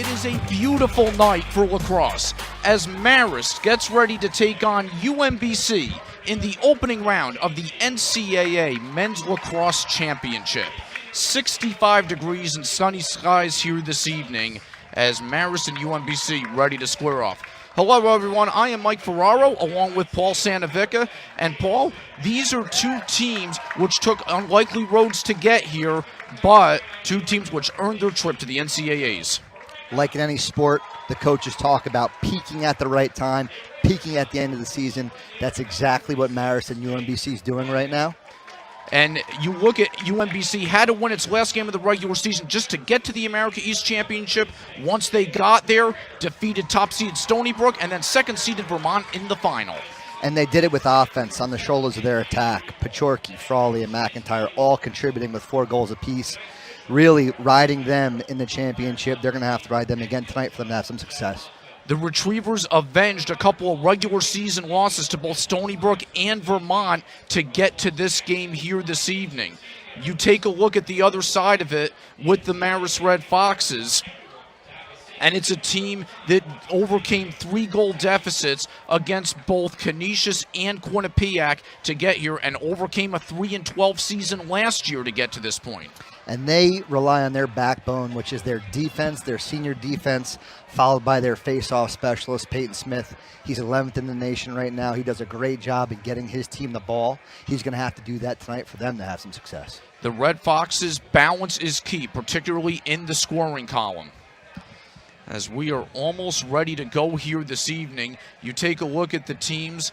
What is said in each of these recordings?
it is a beautiful night for lacrosse as Marist gets ready to take on UMBC in the opening round of the NCAA Men's Lacrosse Championship. 65 degrees and sunny skies here this evening as Marist and UMBC ready to square off. Hello everyone, I am Mike Ferraro along with Paul Santavica. And Paul, these are two teams which took unlikely roads to get here, but two teams which earned their trip to the NCAAs. Like in any sport, the coaches talk about peaking at the right time, peaking at the end of the season. That's exactly what Marist and UMBC is doing right now. And you look at UMBC had to win its last game of the regular season just to get to the America East Championship. Once they got there, defeated top seed Stony Brook and then second seeded Vermont in the final. And they did it with offense on the shoulders of their attack. Pachorky, Frawley, and McIntyre all contributing with 4 goals apiece. Really riding them in the championship. They're going to have to ride them again tonight for them to have some success. The Retrievers avenged a couple of regular season losses to both Stony Brook and Vermont to get to this game here this evening. You take a look at the other side of it with the Marist Red Foxes, and it's a team that overcame 3-goal deficits against both Canisius and Quinnipiac to get here and overcame a 3-12 season last year to get to this point. And they rely on their backbone, which is their defense, their senior defense, followed by their face-off specialist, Peyton Smith. He's 11th in the nation right now. He does a great job in getting his team the ball. He's going to have to do that tonight for them to have some success. The Red Foxes' balance is key, particularly in the scoring column. As we are almost ready to go here this evening, you take a look at the teams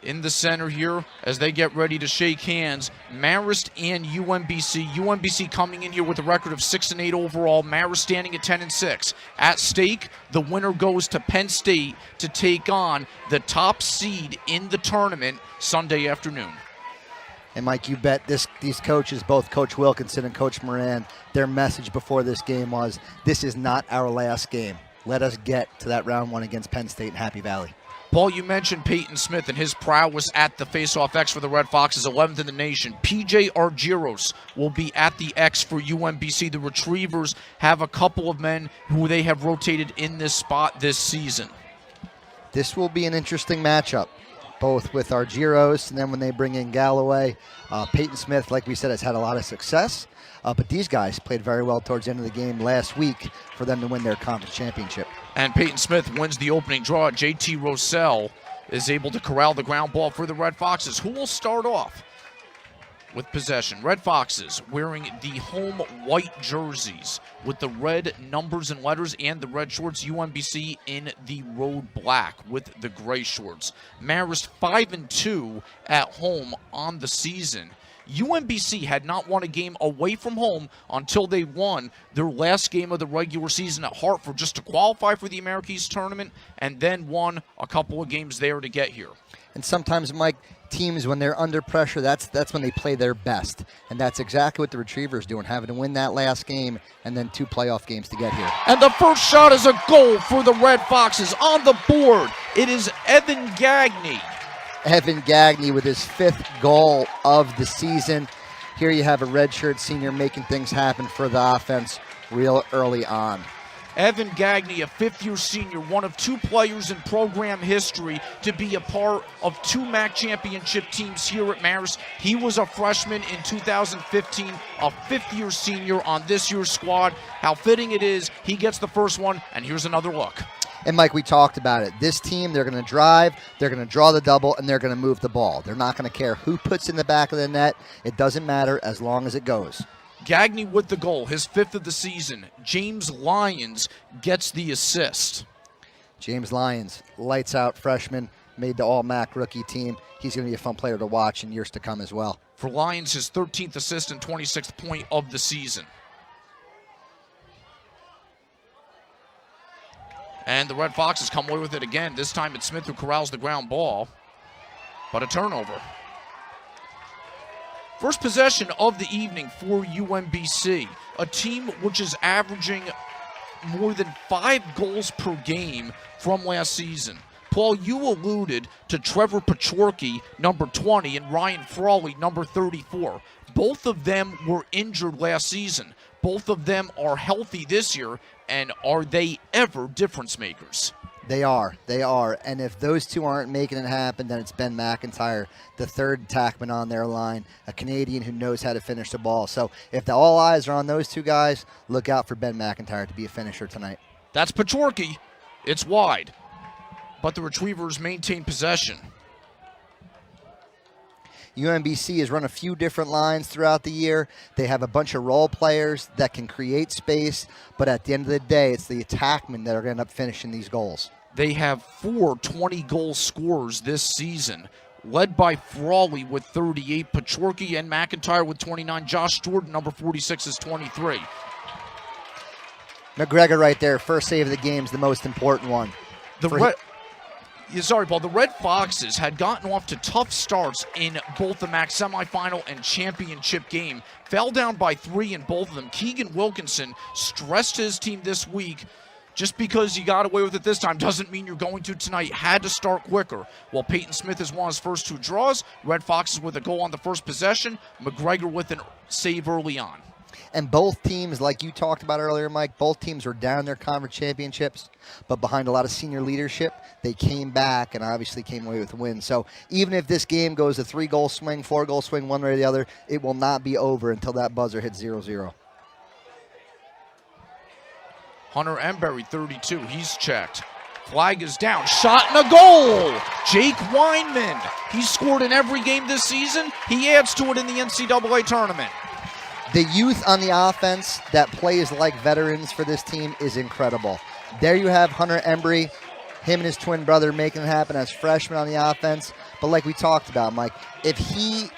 in the center here as they get ready to shake hands. Marist and UMBC. UMBC coming in here with a record of 6-8 overall. Marist standing at 10-6. At stake, the winner goes to Penn State to take on the top seed in the tournament Sunday afternoon. And Mike, you bet these coaches, both Coach Wilkinson and Coach Moran, their message before this game was, this is not our last game. Let us get to that round 1 against Penn State in Happy Valley. Paul, you mentioned Peyton Smith and his prowess at the face-off X for the Red Foxes, 11th in the nation. PJ Argyros will be at the X for UMBC. The Retrievers have a couple of men who they have rotated in this spot this season. This will be an interesting matchup, both with Argyros and then when they bring in Galloway. Peyton Smith, like we said, has had a lot of success, but these guys played very well towards the end of the game last week for them to win their conference championship. And Peyton Smith wins the opening draw. JT Rosell is able to corral the ground ball for the Red Foxes, who will start off with possession. Red Foxes wearing the home white jerseys with the red numbers and letters and the red shorts. UMBC in the road black with the gray shorts. Marist 5-2 at home on the season. UMBC had not won a game away from home until they won their last game of the regular season at Hartford just to qualify for the America East tournament, and then won a couple of games there to get here. And sometimes, Mike, teams, when they're under pressure, that's when they play their best. And that's exactly what the Retrievers doing, having to win that last game and then 2 playoff games to get here. And the first shot is a goal for the Red Foxes. On the board, it is Evan Gagne. Evan Gagne with his 5th goal of the season. Here you have a redshirt senior making things happen for the offense real early on. Evan Gagne, a 5th-year senior, one of 2 players in program history to be a part of 2 MAC championship teams here at Marist. He was a freshman in 2015, a 5th-year senior on this year's squad. How fitting it is, he gets the first one, and here's another look. And Mike, we talked about it. This team, they're going to drive, they're going to draw the double, and they're going to move the ball. They're not going to care who puts in the back of the net. It doesn't matter as long as it goes. Gagne with the goal, his 5th of the season. James Lyons gets the assist. James Lyons, lights out freshman, made the All-MAC rookie team. He's going to be a fun player to watch in years to come as well. For Lyons, his 13th assist and 26th point of the season. And the Red Foxes come away with it again. This time it's Smith who corrals the ground ball, but a turnover. First possession of the evening for UMBC, a team which is averaging more than 5 goals per game from last season. Paul, you alluded to Trevor Pachorky, number 20, and Ryan Frawley, number 34. Both of them were injured last season. Both of them are healthy this year, and are they ever difference makers? They are. And if those two aren't making it happen, then it's Ben McIntyre, the third attackman on their line, a Canadian who knows how to finish the ball. So if all eyes are on those two guys, look out for Ben McIntyre to be a finisher tonight. That's Pachorky. It's wide, but the Retrievers maintain possession. UMBC has run a few different lines throughout the year. They have a bunch of role players that can create space, but at the end of the day, it's the attackmen that are going to end up finishing these goals. They have 4 20-goal scorers this season, led by Frawley with 38, Pachorky and McIntyre with 29. Josh Jordan, number 46, is 23. McGregor right there, first save of the game is the most important one. The Red Foxes had gotten off to tough starts in both the MAC semifinal and championship game. Fell down by 3 in both of them. Keegan Wilkinson stressed his team this week. Just because you got away with it this time doesn't mean you're going to tonight. Had to start quicker. While Peyton Smith has won his first 2 draws, Red Foxes with a goal on the first possession, McGregor with a save early on. And both teams, like you talked about earlier, Mike, both teams were down in their conference championships, but behind a lot of senior leadership, they came back and obviously came away with a win. So even if this game goes a 3-goal swing, 4-goal swing, one way or the other, it will not be over until that buzzer hits 0-0. Hunter Embury, 32. He's checked. Flag is down. Shot and a goal! Jake Weinman. He's scored in every game this season. He adds to it in the NCAA tournament. The youth on the offense that plays like veterans for this team is incredible. There you have Hunter Embry, him and his twin brother making it happen as freshmen on the offense. But like we talked about, Mike, if he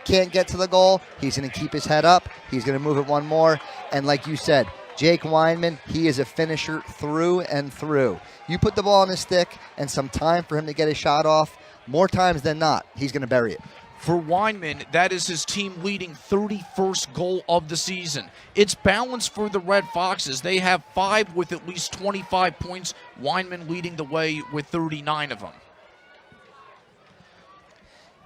can't get to the goal, he's going to keep his head up. He's going to move it one more. And like you said, Jake Weinman, he is a finisher through and through. You put the ball on his stick and some time for him to get a shot off, more times than not, he's going to bury it. For Weinman, that is his team-leading 31st goal of the season. It's balanced for the Red Foxes. They have 5 with at least 25 points. Weinman leading the way with 39 of them.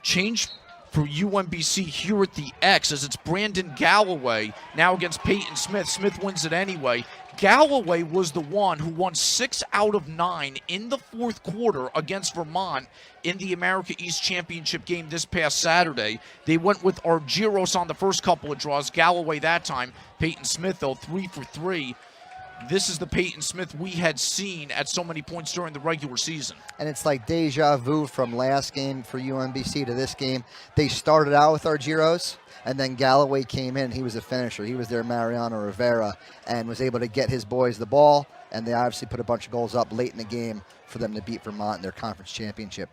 Change for UMBC here at the X as it's Brandon Galloway now against Peyton Smith. Smith wins it anyway. Galloway was the one who won 6 out of 9 in the 4th quarter against Vermont in the America East Championship game this past Saturday. They went with Argyros on the first couple of draws. Galloway that time. Peyton Smith, though, 3 for 3. This is the Peyton Smith we had seen at so many points during the regular season. And it's like deja vu from last game for UMBC to this game. They started out with Argyros, and then Galloway came in. He was a finisher. He was their Mariano Rivera and was able to get his boys the ball, and they obviously put a bunch of goals up late in the game for them to beat Vermont in their conference championship.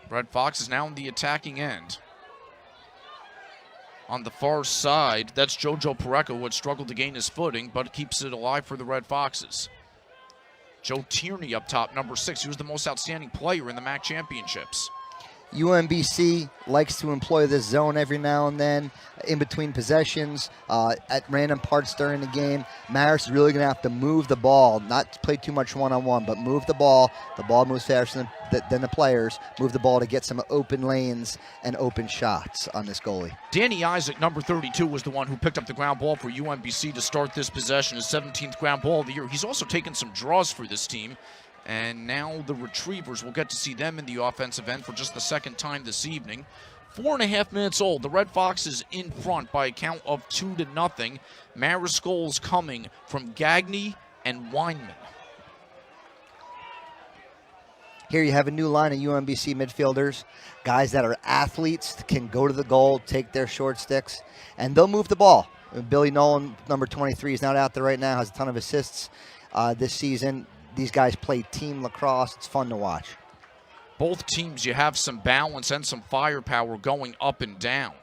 Red Fox is now in the attacking end. On the far side, that's Jojo Pareca, who had struggled to gain his footing, but keeps it alive for the Red Foxes. Joe Tierney up top, number 6. He was the most outstanding player in the MAC championships. UMBC likes to employ this zone every now and then in between possessions at random parts during the game. Marist is really going to have to move the ball, not play too much one-on-one, but move the ball. The ball moves faster than the players. Move the ball to get some open lanes and open shots on this goalie. Danny Isaac, number 32, was the one who picked up the ground ball for UMBC to start this possession, his 17th ground ball of the year. He's also taken some draws for this team. And now the Retrievers, will get to see them in the offensive end for just the second time this evening. 4.5 minutes old. The Red Foxes in front by a count of 2-0. Marist goals coming from Gagne and Weinman. Here you have a new line of UMBC midfielders, guys that are athletes, can go to the goal, take their short sticks, and they'll move the ball. Billy Nolan, number 23, is not out there right now, has a ton of assists this season. These guys play team lacrosse. It's fun to watch. Both teams, you have some balance and some firepower going up and down.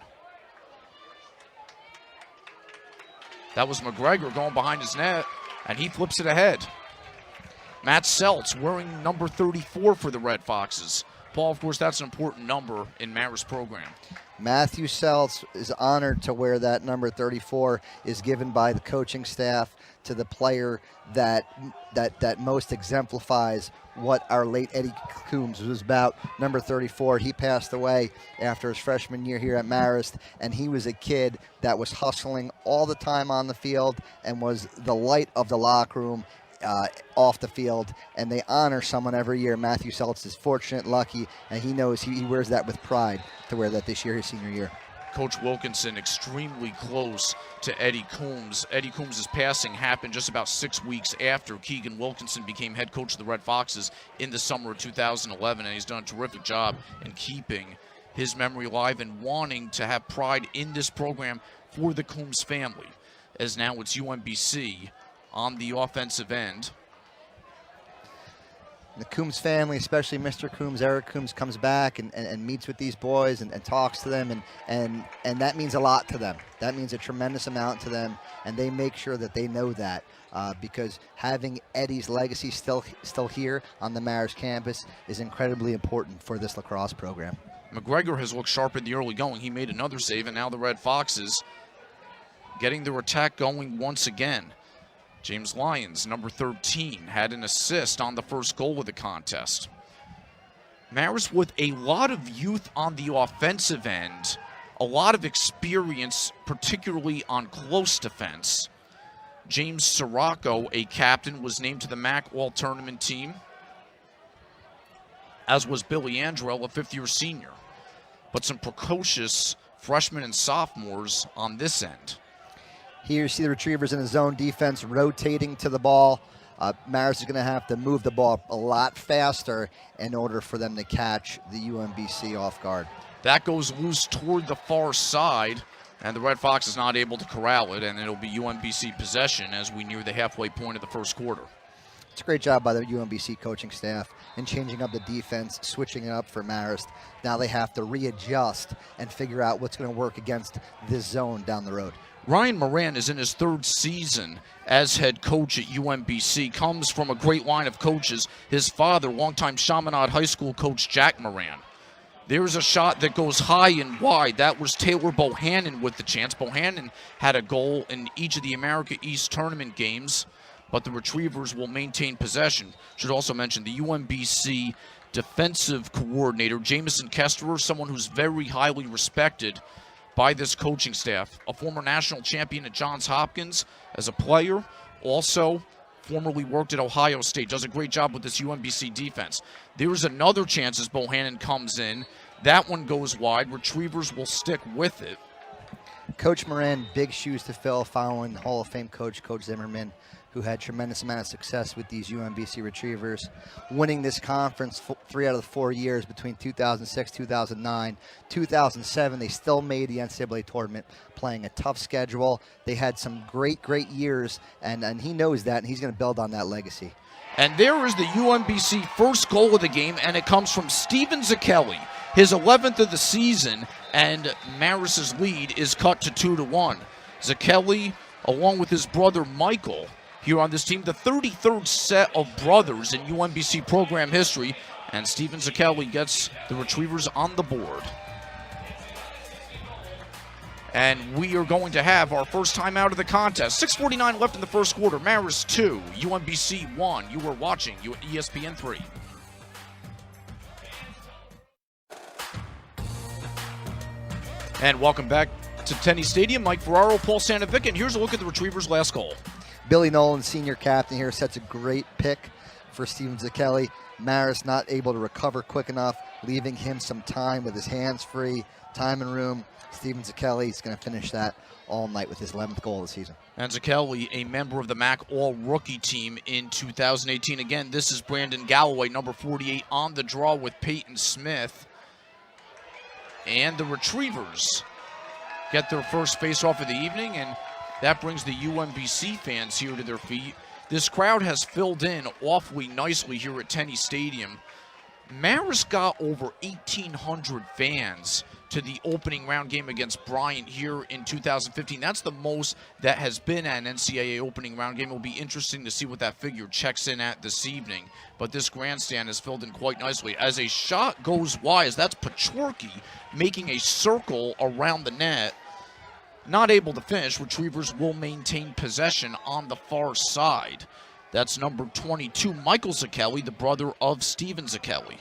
That was McGregor going behind his net, and he flips it ahead. Matt Seltz wearing number 34 for the Red Foxes. Paul, of course, that's an important number in Marist program. Matthew Seltz is honored to wear that number 34, is given by the coaching staff to the player that most exemplifies what our late Eddie Coombs was about. Number 34, he passed away after his freshman year here at Marist, and he was a kid that was hustling all the time on the field and was the light of the locker room off the field, and they honor someone every year. Matthew Seltz is fortunate, lucky, and he knows he wears that with pride to wear that this year, his senior year. Coach Wilkinson extremely close to Eddie Coombs. Eddie Coombs' passing happened just about 6 weeks after Keegan Wilkinson became head coach of the Red Foxes in the summer of 2011, and he's done a terrific job in keeping his memory alive and wanting to have pride in this program for the Coombs family, as now it's UMBC on the offensive end. The Coombs family, especially Mr. Coombs, Eric Coombs, comes back and meets with these boys and talks to them, and that means a lot to them. That means a tremendous amount to them, and they make sure that they know that because having Eddie's legacy still here on the Marist campus is incredibly important for this lacrosse program. McGregor has looked sharp in the early going. He made another save, and now the Red Foxes getting their attack going once again. James Lyons, number 13, had an assist on the first goal of the contest. Marist with a lot of youth on the offensive end, a lot of experience, particularly on close defense. James Sirocco, a captain, was named to the MAC All-Tournament team, as was Billy Andrell, a fifth-year senior. But some precocious freshmen and sophomores on this end. Here you see the Retrievers in a zone defense rotating to the ball. Marist is going to have to move the ball a lot faster in order for them to catch the UMBC off guard. That goes loose toward the far side, and the Red Fox is not able to corral it, and it'll be UMBC possession as we near the halfway point of the first quarter. It's a great job by the UMBC coaching staff in changing up the defense, switching it up for Marist. Now they have to readjust and figure out what's going to work against this zone down the road. Ryan Moran is in his third season as head coach at UMBC, comes from a great line of coaches. His father, longtime Chaminade High School coach Jack Moran. There's a shot that goes high and wide. That was Taylor Bohannon with the chance. Bohannon had a goal in each of the America East tournament games, but the Retrievers will maintain possession. Should also mention the UMBC defensive coordinator, Jamison Kesterer, someone who's very highly respected by this coaching staff, a former national champion at Johns Hopkins as a player, also formerly worked at Ohio State, does a great job with this UMBC defense. There's another chance as Bohannon comes in. That one goes wide. Retrievers will stick with it. Coach Moran, big shoes to fill following Hall of Fame coach, Coach Zimmerman, who had tremendous amount of success with these UMBC Retrievers, winning this conference 3 out of the 4 years between 2006, 2009, 2007. They still made the NCAA tournament, playing a tough schedule. They had some great years, and he knows that, and he's going to build on that legacy. And there is the UMBC first goal of the game, and it comes from Steven Zakelli, his 11th of the season, and Marist's lead is cut to 2-1. Zakelli, along with his brother Michael, here on this team, the 33rd set of brothers in UMBC program history, and Steven Zakelli gets the Retrievers on the board. And we are going to have our first time out of the contest. 6:49 left in the first quarter. Marist 2, UMBC 1. You are watching ESPN 3. And welcome back to Tenny Stadium. Mike Ferraro, Paul Sanovic, and here's a look at the Retrievers' last goal. Billy Nolan, senior captain here, sets a great pick for Steven Zakelli. Marist not able to recover quick enough, leaving him some time with his hands free, time and room. Steven Zakelli is going to finish that all night with his 11th goal of the season. And Zakelli, a member of the MAC All-Rookie team in 2018. Again, this is Brandon Galloway, number 48, on the draw with Peyton Smith. And the Retrievers get their first face-off of the evening, and that brings the UMBC fans here to their feet. This crowd has filled in awfully nicely here at Tenny Stadium. Marist got over 1,800 fans to the opening round game against Bryant here in 2015. That's the most that has been at an NCAA opening round game. It will be interesting to see what that figure checks in at this evening. But this grandstand is filled in quite nicely. As a shot goes wide, that's Pachorki making a circle around the net. Not able to finish. Retrievers will maintain possession on the far side. That's number 22, Michael Zakelli, the brother of Steven Zakelli.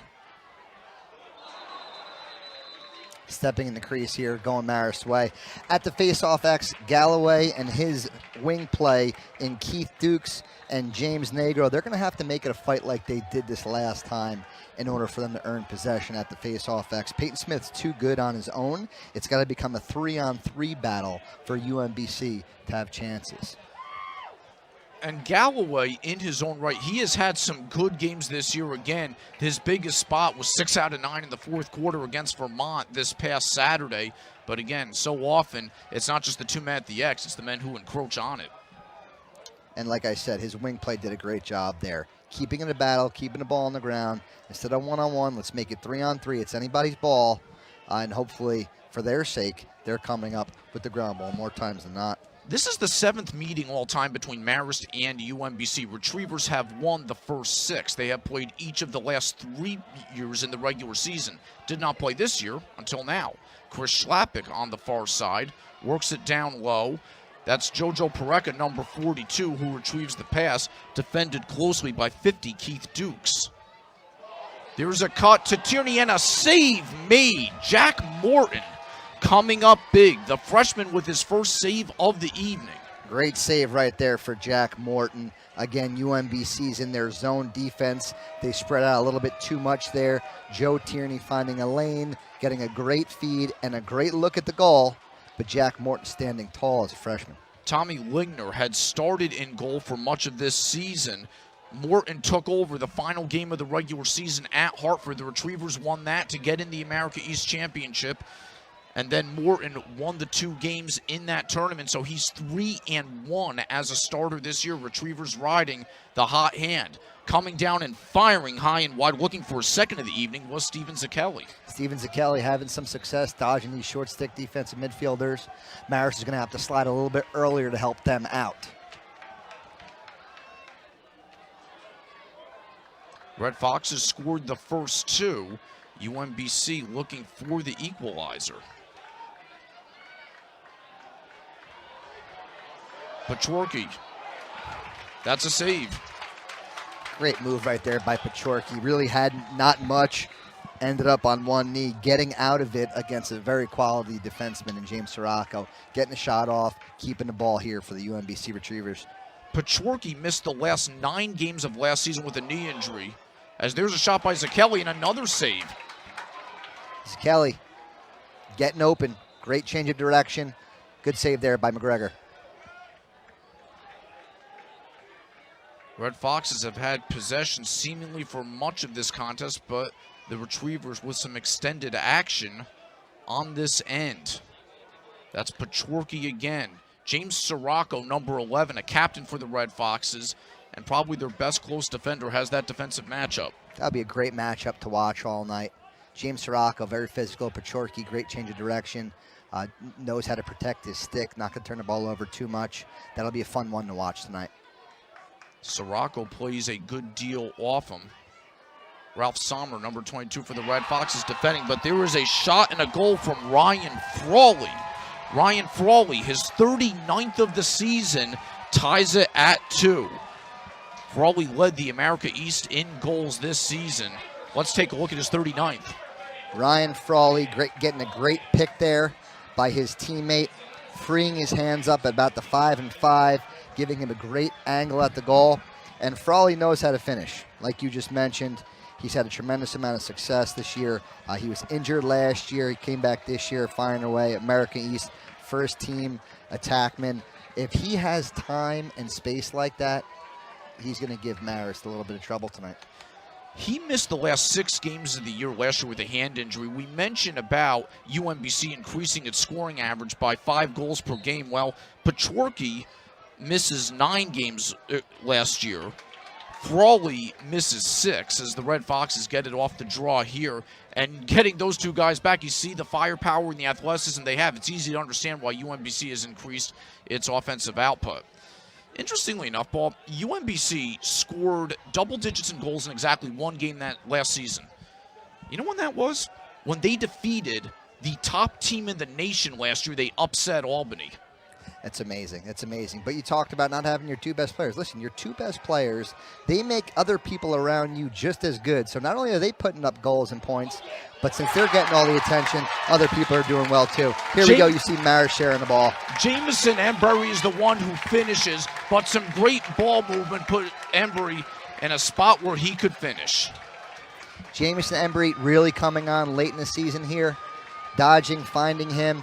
Stepping in the crease here, going Marist way. At the face-off X, Galloway and his wing play in Keith Dukes and James Negro, they're going to have to make it a fight like they did this last time in order for them to earn possession at the face-off X. Peyton Smith's too good on his own. It's got to become a 3-on-3 battle for UMBC to have chances. And Galloway, in his own right, he has had some good games this year again. His biggest spot was 6 out of 9 in the fourth quarter against Vermont this past Saturday. But again, so often, it's not just the two men at the X, it's the men who encroach on it. And like I said, his wing play did a great job there. Keeping it a battle, keeping the ball on the ground. Instead of one-on-one, let's make it 3-on-3. It's anybody's ball. And hopefully, for their sake, they're coming up with the ground ball more times than not. This is the 7th meeting all-time between Marist and UMBC. Retrievers have won the first 6. They have played each of the last 3 years in the regular season. Did not play this year until now. Chris Schlappick on the far side works it down low. That's Jojo Pareca, number 42, who retrieves the pass, defended closely by 50, Keith Dukes. There's a cut to Tierney and a save made. Jack Morton coming up big, the freshman with his first save of the evening. Great save right there for Jack Morton. Again, UMBC's in their zone defense. They spread out a little bit too much there. Joe Tierney finding a lane, getting a great feed and a great look at the goal, but Jack Morton standing tall as a freshman. Tommy Ligner had started in goal for much of this season. Morton took over the final game of the regular season at Hartford. The Retrievers won that to get in the America East Championship. And then Morton won the 2 games in that tournament, so he's 3-1 as a starter this year. Retrievers riding the hot hand. Coming down and firing high and wide, looking for a second of the evening, was Steven Zakelli. Steven Zakelli having some success dodging these short stick defensive midfielders. Marist is going to have to slide a little bit earlier to help them out. Red Foxes scored the first 2. UMBC looking for the equalizer. Pachorki. That's a save. Great move right there by Pachorki. Really had not much. Ended up on one knee, getting out of it against a very quality defenseman in James Sirocco. Getting a shot off, keeping the ball here for the UMBC Retrievers. Pachorki missed the last 9 games of last season with a knee injury. As there's a shot by Zakelli and another save. Zakelli getting open. Great change of direction. Good save there by McGregor. Red Foxes have had possession seemingly for much of this contest, but the Retrievers with some extended action on this end. That's Pachorki again. James Sirocco, number 11, a captain for the Red Foxes, and probably their best close defender, has that defensive matchup. That'll be a great matchup to watch all night. James Sirocco, very physical. Pachorki, great change of direction. Knows how to protect his stick, not going to turn the ball over too much. That'll be a fun one to watch tonight. Sirocco plays a good deal off him. Ralph Sommer, number 22 for the Red Foxes, defending, but there is a shot and a goal from Ryan Frawley. Ryan Frawley, his 39th of the season, ties it at 2. Frawley led the America East in goals this season. Let's take a look at his 39th. Ryan Frawley getting a great pick there by his teammate, freeing his hands up at about the 5-5, giving him a great angle at the goal. And Frawley knows how to finish. Like you just mentioned, he's had a tremendous amount of success this year. He was injured last year. He came back this year firing away. America East, first team attackman. If he has time and space like that, he's going to give Marist a little bit of trouble tonight. He missed the last 6 games of the year last year with a hand injury. We mentioned about UMBC increasing its scoring average by 5 goals per game. Well, Pachorki misses 9 games last year. Frawley misses 6 as the Red Foxes get it off the draw here. And getting those two guys back, you see the firepower and the athleticism they have. It's easy to understand why UMBC has increased its offensive output. Interestingly enough, Paul, UMBC scored double digits in goals in exactly one game that last season. You know when that was? When they defeated the top team in the nation last year. They upset Albany. That's amazing. That's amazing. But you talked about not having your two best players. Listen, your two best players, they make other people around you just as good. So not only are they putting up goals and points, but since they're getting all the attention, other people are doing well too. Here we go. You see Marist sharing the ball. Jamison Embry is the one who finishes, but some great ball movement put Embry in a spot where he could finish. Jamison Embry really coming on late in the season here, dodging, finding him.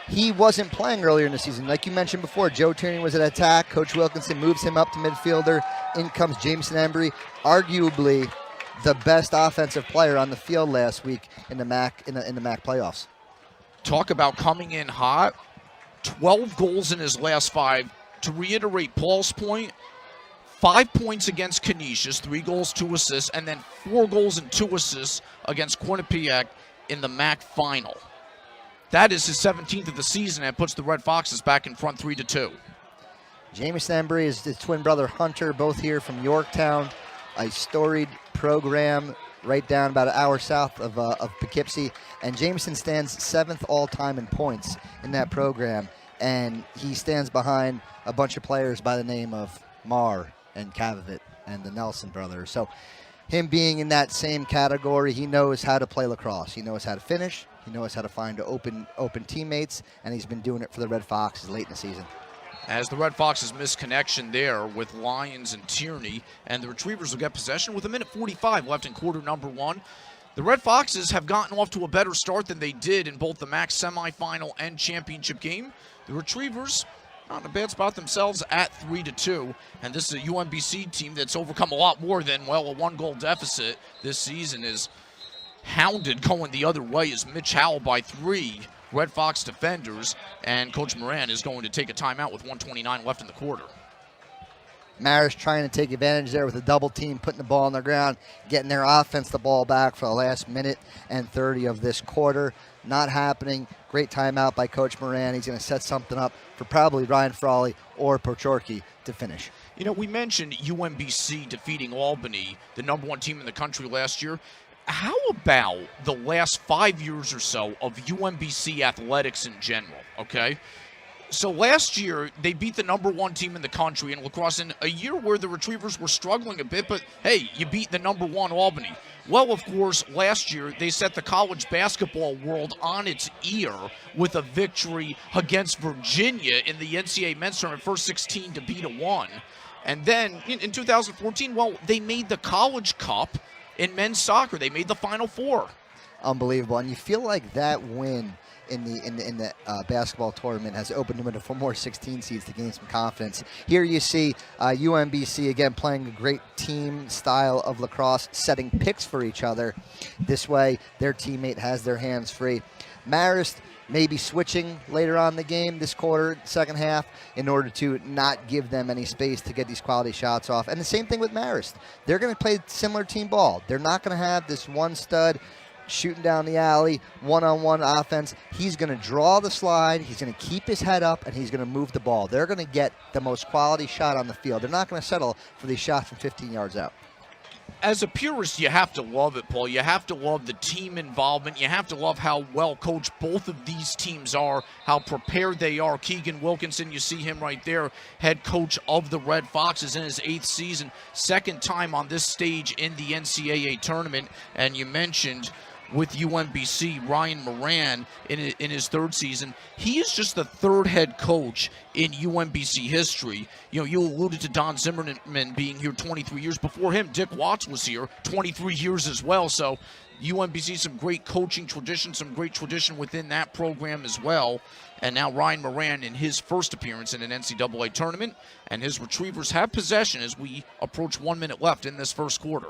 He wasn't playing earlier in the season. Like you mentioned before, Joe Tierney was at attack. Coach Wilkinson moves him up to midfielder. In comes Jamison Embry, arguably the best offensive player on the field last week in the MAC playoffs. Talk about coming in hot. 12 goals in his last 5. To reiterate Paul's point, 5 points against Canisius, 3 goals, 2 assists, and then 4 goals and 2 assists against Quinnipiac in the MAC final. That is his 17th of the season and puts the Red Foxes back in front 3-2. Jamison Embry is his twin brother Hunter, both here from Yorktown, a storied program right down about an hour south of Poughkeepsie. And Jamison stands 7th all-time in points in that program. And he stands behind a bunch of players by the name of Marr and Kavovit and the Nelson brothers. So him being in that same category, he knows how to play lacrosse. He knows how to finish. He knows how to find open teammates, and he's been doing it for the Red Foxes late in the season. As the Red Foxes miss connection there with Lyons and Tierney, and the Retrievers will get possession with 1:45 left in quarter number 1. The Red Foxes have gotten off to a better start than they did in both the MAC semifinal and championship game. The Retrievers not in a bad spot themselves at 3-2, and this is a UMBC team that's overcome a lot more than, well, a 1-goal deficit this season. Is hounded going the other way as Mitch Howell by 3 Red Fox defenders, and Coach Moran is going to take a timeout with 1:29 left in the quarter. Marist trying to take advantage there with a double team, putting the ball on the ground, getting their offense the ball back for the last minute and 30 of this quarter. Not happening. Great timeout by Coach Moran. He's going to set something up for probably Ryan Frawley or Pochorky to finish. You know, we mentioned UMBC defeating Albany, the #1 team in the country last year. How about the last 5 years or so of UMBC athletics in general, okay? So last year, they beat the #1 team in the country in lacrosse in a year where the Retrievers were struggling a bit, but hey, you beat the #1 Albany. Well, of course, last year, they set the college basketball world on its ear with a victory against Virginia in the NCAA men's tournament, first 16 to beat a 1. And then in 2014, well, they made the College Cup in men's soccer. They made the Final Four. Unbelievable. And you feel like that win in the basketball tournament has opened them for more 16 seeds to gain some confidence. Here you see UMBC again playing a great team style of lacrosse, setting picks for each other. This way, their teammate has their hands free. Marist maybe switching later on in the game this quarter, second half, in order to not give them any space to get these quality shots off. And the same thing with Marist. They're going to play similar team ball. They're not going to have this one stud shooting down the alley, one-on-one offense. He's going to draw the slide, he's going to keep his head up, and he's going to move the ball. They're going to get the most quality shot on the field. They're not going to settle for these shots from 15 yards out. As a purist, you have to love it, Paul. You have to love the team involvement. You have to love how well coached both of these teams are, how prepared they are. Keegan Wilkinson, you see him right there, head coach of the Red Foxes in his 8th season, second time on this stage in the NCAA tournament. And you mentioned with UMBC, Ryan Moran in his 3rd season. He is just the 3rd head coach in UMBC history. You know, you alluded to Don Zimmerman being here 23 years. Before him, Dick Watts was here 23 years as well. So UMBC, some great coaching tradition, some great tradition within that program as well. And now Ryan Moran in his first appearance in an NCAA tournament. And his Retrievers have possession as we approach 1 minute left in this first quarter.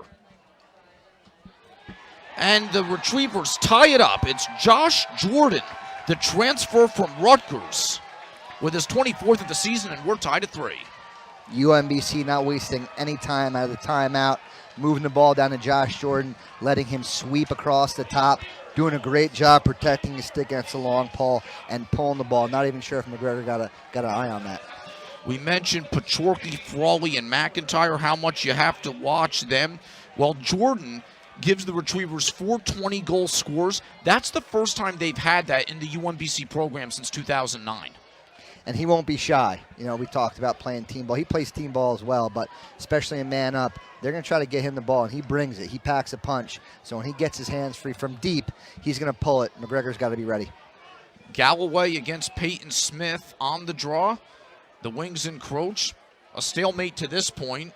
And the Retrievers tie it up. It's Josh Jordan, the transfer from Rutgers, with his 24th of the season, and we're tied at 3. UMBC not wasting any time out of the timeout. moving the ball down to Josh Jordan, letting him sweep across the top, doing a great job protecting his stick against the long pole and pulling the ball. Not even sure if McGregor got an eye on that. We mentioned Pachorky, Frawley, and McIntyre, how much you have to watch them. Well, Jordan gives the Retrievers 4 20-goal scores. That's the first time they've had that in the UMBC program since 2009. And he won't be shy. You know, we talked about playing team ball. He plays team ball as well, but especially in man up, they're going to try to get him the ball, and he brings it. He packs a punch. So when he gets his hands free from deep, he's going to pull it. McGregor's got to be ready. Galloway against Peyton Smith on the draw. The Wings encroach. A stalemate to this point.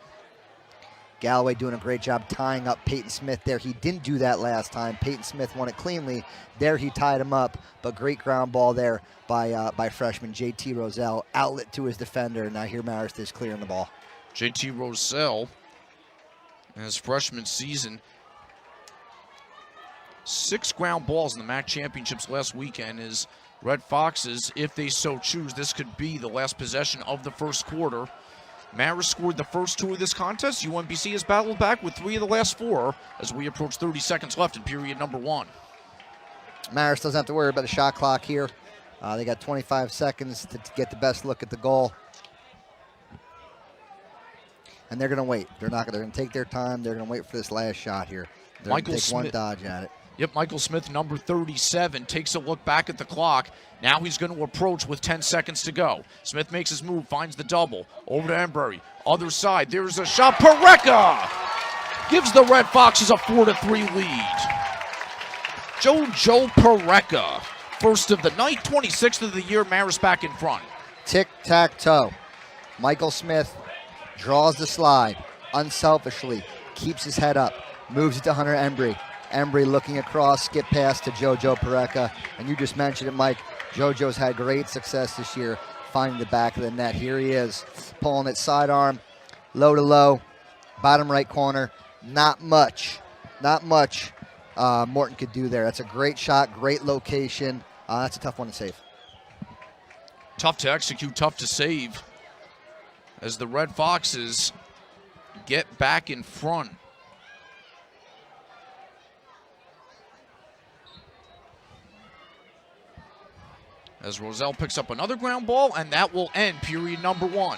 Galloway doing a great job tying up Peyton Smith there. He didn't do that last time. Peyton Smith won it cleanly. There he tied him up, but great ground ball there by freshman JT Roselle. Outlet to his defender. Now here Marist is clearing the ball. JT Roselle, in his freshman season, 6 ground balls in the MAC championships last weekend. Is Red Foxes, if they so choose, this could be the last possession of the first quarter. Marist scored the first 2 of this contest. UMBC has battled back with 3 of the last 4 as we approach 30 seconds left in period number 1. Marist doesn't have to worry about the shot clock here. They got 25 seconds to get the best look at the goal. And they're going to wait. They're going to take their time. They're going to wait for this last shot here. They're going to take one dodge at it. Yep, Michael Smith, number 37, takes a look back at the clock. Now he's going to approach with 10 seconds to go. Smith makes his move, finds the double. Over to Embury. Other side, there's a shot. Pareka gives the Red Foxes a 4-3 lead. JoJo Pareka, first of the night, 26th of the year. Marist back in front. Tic-tac-toe. Michael Smith draws the slide unselfishly, keeps his head up, moves it to Hunter Embry. Embry looking across, skip pass to JoJo Pareka. And you just mentioned it, Mike. JoJo's had great success this year finding the back of the net. Here he is, pulling it sidearm, low to low, bottom right corner. Not much Morton could do there. That's a great shot, great location. That's a tough one to save. Tough to execute, tough to save, as the Red Foxes get back in front. As Roselle picks up another ground ball, and that will end period number 1.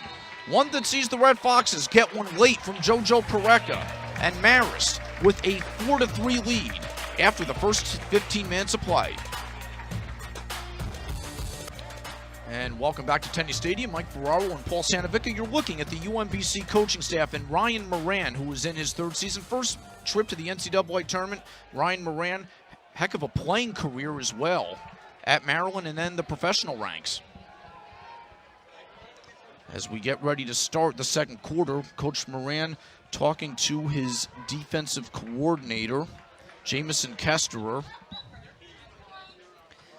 One that sees the Red Foxes get one late from JoJo Pareka, and Marist with a 4-3 lead after the first 15 minutes of play. And welcome back to Tenny Stadium. Mike Ferraro and Paul Santavica. You're looking at the UMBC coaching staff and Ryan Moran, who is in his 3rd season. First trip to the NCAA tournament. Ryan Moran, heck of a playing career as well at Maryland and then the professional ranks. As we get ready to start the second quarter, Coach Moran talking to his defensive coordinator, Jamison Kesterer.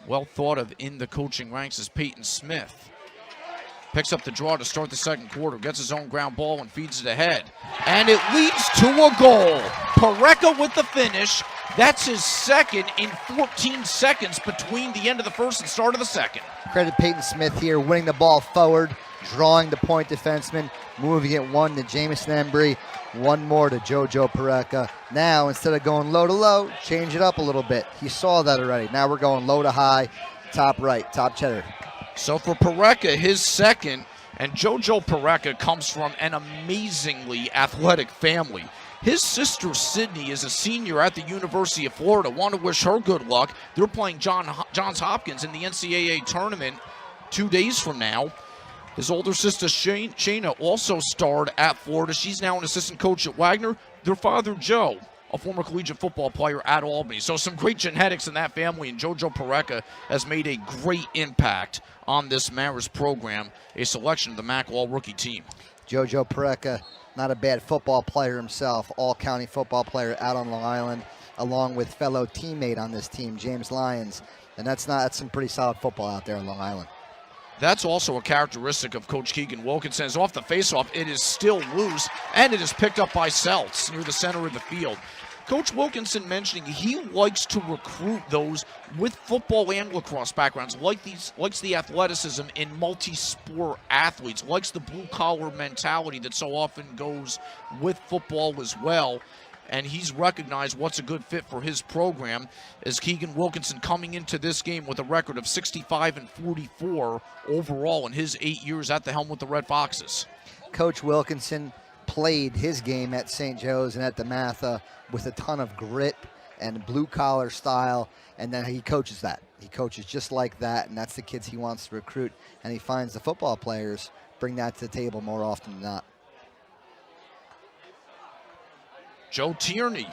Well thought of in the coaching ranks is Peyton Smith. Picks up the draw to start the second quarter, gets his own ground ball and feeds it ahead. And it leads to a goal. Pareka with the finish. That's his second in 14 seconds between the end of the first and start of the second. Credit Peyton Smith here, winning the ball forward, drawing the point defenseman, moving it 1 to Jamison Embry, 1 more to JoJo Pareka. Now, instead of going low to low, change it up a little bit. He saw that already. Now we're going low to high, top right, top cheddar. So for Pareka, his second, and JoJo Pareka comes from an amazingly athletic family. His sister, Sydney, is a senior at the University of Florida. Want to wish her good luck. They're playing Johns Hopkins in the NCAA tournament 2 days from now. His older sister, Shayna, also starred at Florida. She's now an assistant coach at Wagner. Their father, Joe, a former collegiate football player at Albany. So some great genetics in that family, and JoJo Pareka has made a great impact on this Marist program, a selection of the MAC All-Rookie team. JoJo Pareka, not a bad football player himself, all-county football player out on Long Island, along with fellow teammate on this team, James Lyons. And that's some pretty solid football out there on Long Island. That's also a characteristic of Coach Keegan Wilkinson. As off the faceoff, it is still loose, and it is picked up by Seltz near the center of the field. Coach Wilkinson mentioning he likes to recruit those with football and lacrosse backgrounds, likes the athleticism in multi-sport athletes, likes the blue-collar mentality that so often goes with football as well. And he's recognized what's a good fit for his program, as Keegan Wilkinson coming into this game with a record of 65-44 overall in his 8 years at the helm with the Red Foxes. Coach Wilkinson played his game at St. Joe's and at DeMatha with a ton of grit and blue-collar style, and then he coaches that. He coaches just like that, and that's the kids he wants to recruit, and he finds the football players bring that to the table more often than not. Joe Tierney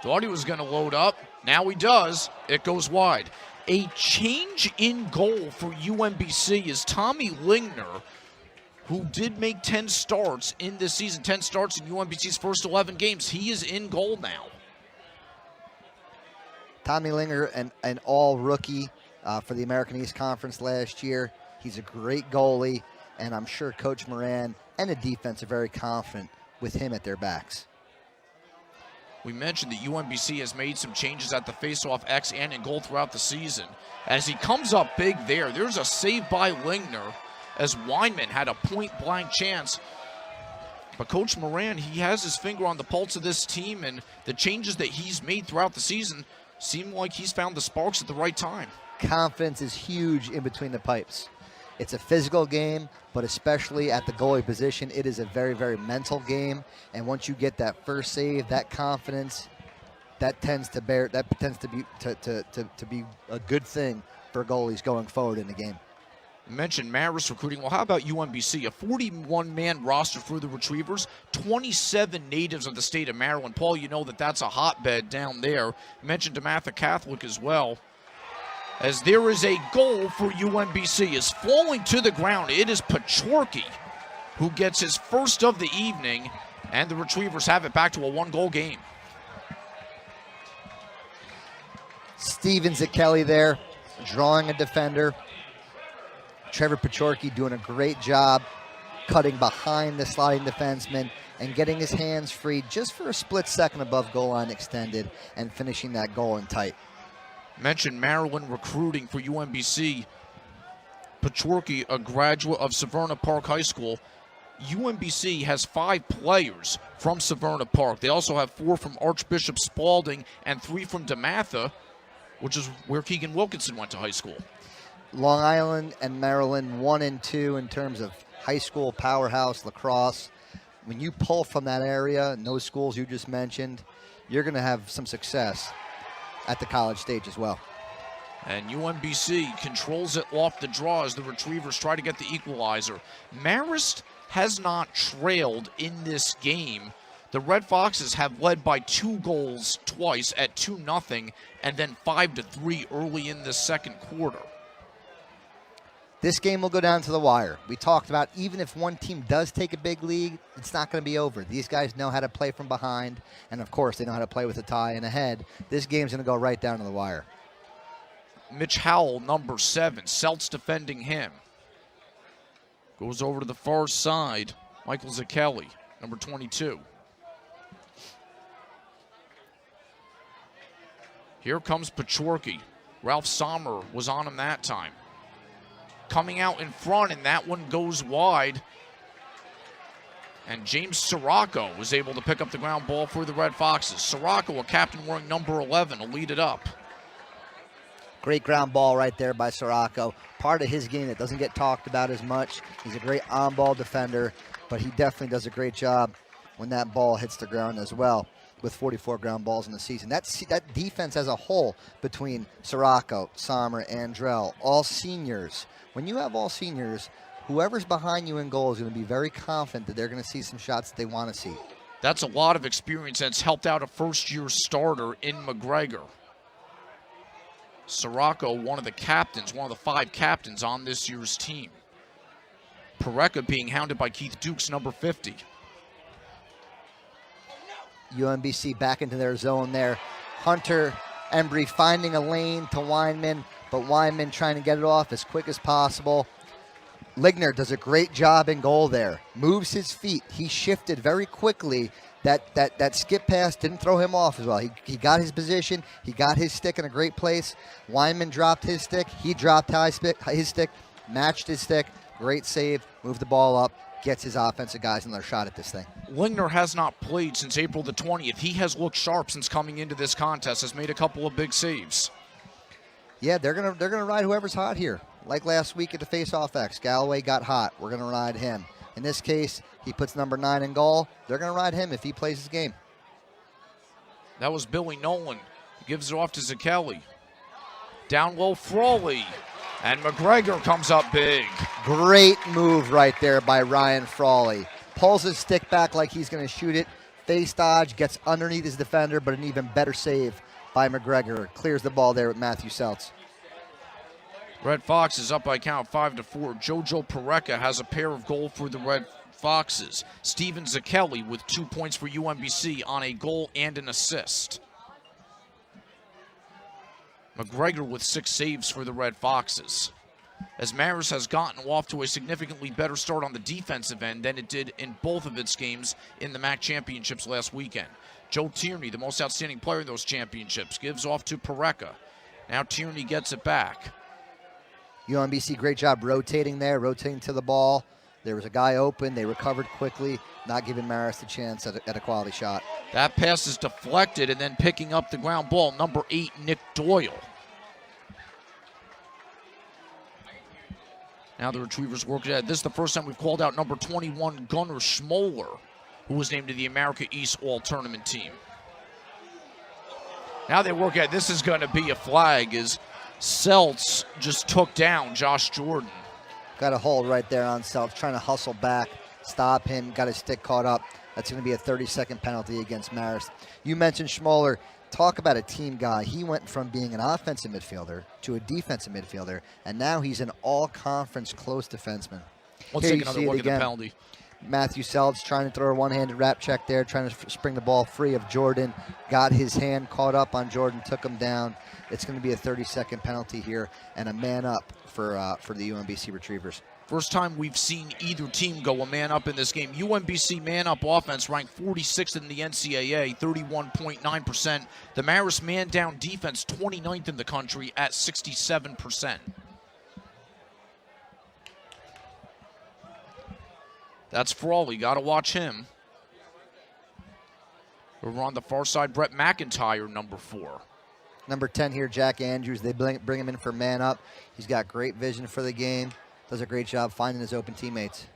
thought he was going to load up. Now he does. It goes wide. A change in goal for UMBC is Tommy Lingner, who did make 10 starts in this season, 10 starts in UMBC's first 11 games. He is in goal now. Tommy Lingner, an all-rookie for the American East Conference last year. He's a great goalie, and I'm sure Coach Moran and the defense are very confident with him at their backs. We mentioned that UMBC has made some changes at the faceoff X and in goal throughout the season. As he comes up big there's a save by Lingner, as Weinman had a point-blank chance. But Coach Moran, he has his finger on the pulse of this team, and the changes that he's made throughout the season seem like he's found the sparks at the right time. Confidence is huge in between the pipes. It's a physical game, but especially at the goalie position, it is a very, very mental game. And once you get that first save, that confidence, that tends to be a good thing for goalies going forward in the game. You mentioned Marist recruiting. Well, how about UMBC? A 41-man roster for the Retrievers, 27 natives of the state of Maryland. Paul, you know that's a hotbed down there. You mentioned DeMatha Catholic as well. As there is a goal for UMBC, is falling to the ground. It is Pachorky who gets his first of the evening, and the Retrievers have it back to a one-goal game. Steven Zakelli there, drawing a defender. Trevor Pachorky doing a great job cutting behind the sliding defenseman and getting his hands free just for a split second above goal line extended and finishing that goal in tight. Mentioned Maryland recruiting for UMBC. Pachorky, a graduate of Severna Park High School. UMBC has 5 players from Severna Park. They also have 4 from Archbishop Spalding and 3 from DeMatha, which is where Keegan Wilkinson went to high school. Long Island and Maryland 1 and 2 in terms of high school powerhouse lacrosse. When you pull from that area and those schools you just mentioned, you're going to have some success at the college stage as well. And UMBC controls it off the draw as the Retrievers try to get the equalizer. Marist has not trailed in this game. The Red Foxes have led by 2 goals twice at 2-0 and then 5-3 early in the second quarter. This game will go down to the wire. We talked about even if one team does take a big lead, it's not going to be over. These guys know how to play from behind, and of course they know how to play with a tie and a head. This game's going to go right down to the wire. Mitch Howell, number 7, Celts defending him. Goes over to the far side. Michael Zakelli, number 22. Here comes Pachorky. Ralph Sommer was on him that time. Coming out in front, and that one goes wide. And James Sirocco was able to pick up the ground ball for the Red Foxes. Sirocco, a captain wearing number 11, will lead it up. Great ground ball right there by Sirocco. Part of his game that doesn't get talked about as much. He's a great on-ball defender, but he definitely does a great job when that ball hits the ground as well, with 44 ground balls in the season. That defense as a whole between Sirocco, Sommer, Andrell, all seniors. When you have all seniors, whoever's behind you in goal is going to be very confident that they're going to see some shots that they want to see. That's a lot of experience that's helped out a first-year starter in McGregor. Sirocco, one of the captains, one of the 5 captains on this year's team. Pareca being hounded by Keith Dukes, number 50. UMBC back into their zone there. Hunter Embry finding a lane to Weinman, but Weinman trying to get it off as quick as possible. Ligner does a great job in goal there. Moves his feet. He shifted very quickly. That skip pass didn't throw him off as well. He got his position. He got his stick in a great place. Wyman dropped his stick. He dropped his stick, matched his stick. Great save. Moved the ball up. Gets his offensive guys another shot at this thing. Ligner has not played since April the 20th. He has looked sharp since coming into this contest. Has made a couple of big saves. Yeah, they're gonna ride whoever's hot here. Like last week at the face-off X, Galloway got hot. We're gonna ride him. In this case, he puts number 9 in goal. They're gonna ride him if he plays his game. That was Billy Nolan. He gives it off to Zakelli. Down low, Frawley. And McGregor comes up big. Great move right there by Ryan Frawley. Pulls his stick back like he's going to shoot it. Face dodge, gets underneath his defender, but an even better save by McGregor. Clears the ball there with Matthew Seltz. Red Foxes up by count 5-4. Jojo Pareca has a pair of goals for the Red Foxes. Steven Zakelli with 2 points for UMBC on a goal and an assist. McGregor with 6 saves for the Red Foxes. As Marist has gotten off to a significantly better start on the defensive end than it did in both of its games in the MAC championships last weekend. Joe Tierney, the most outstanding player in those championships, gives off to Pareca. Now Tierney gets it back. UMBC, great job rotating there, rotating to the ball. There was a guy open. They recovered quickly, not giving Marist a chance at a quality shot. That pass is deflected, and then picking up the ground ball, number 8, Nick Doyle. Now the Retrievers work ahead. This is the first time we've called out number 21, Gunnar Schmoller, who was named to the America East All-Tournament team. Now they work ahead. This is going to be a flag as Seltz just took down Josh Jordan. Got a hold right there on Seltz, trying to hustle back, stop him, got his stick caught up. That's going to be a 30-second penalty against Marist. You mentioned Schmoller. Talk about a team guy. He went from being an offensive midfielder to a defensive midfielder, and now he's an all-conference close defenseman. Let's take another look at the penalty. Matthew Seltz trying to throw a one-handed wrap check there, trying to spring the ball free of Jordan. Got his hand caught up on Jordan, took him down. It's going to be a 30-second penalty here and a man up for the UMBC Retrievers. First time we've seen either team go a man up in this game. UMBC man up offense ranked 46th in the NCAA, 31.9%. The Marist man down defense 29th in the country at 67%. That's Frawley. Got to watch him. Over on the far side, Brett McIntyre, number 4. Number 10 here, Jack Andrews. They bring him in for man up. He's got great vision for the game. Does a great job finding his open teammates.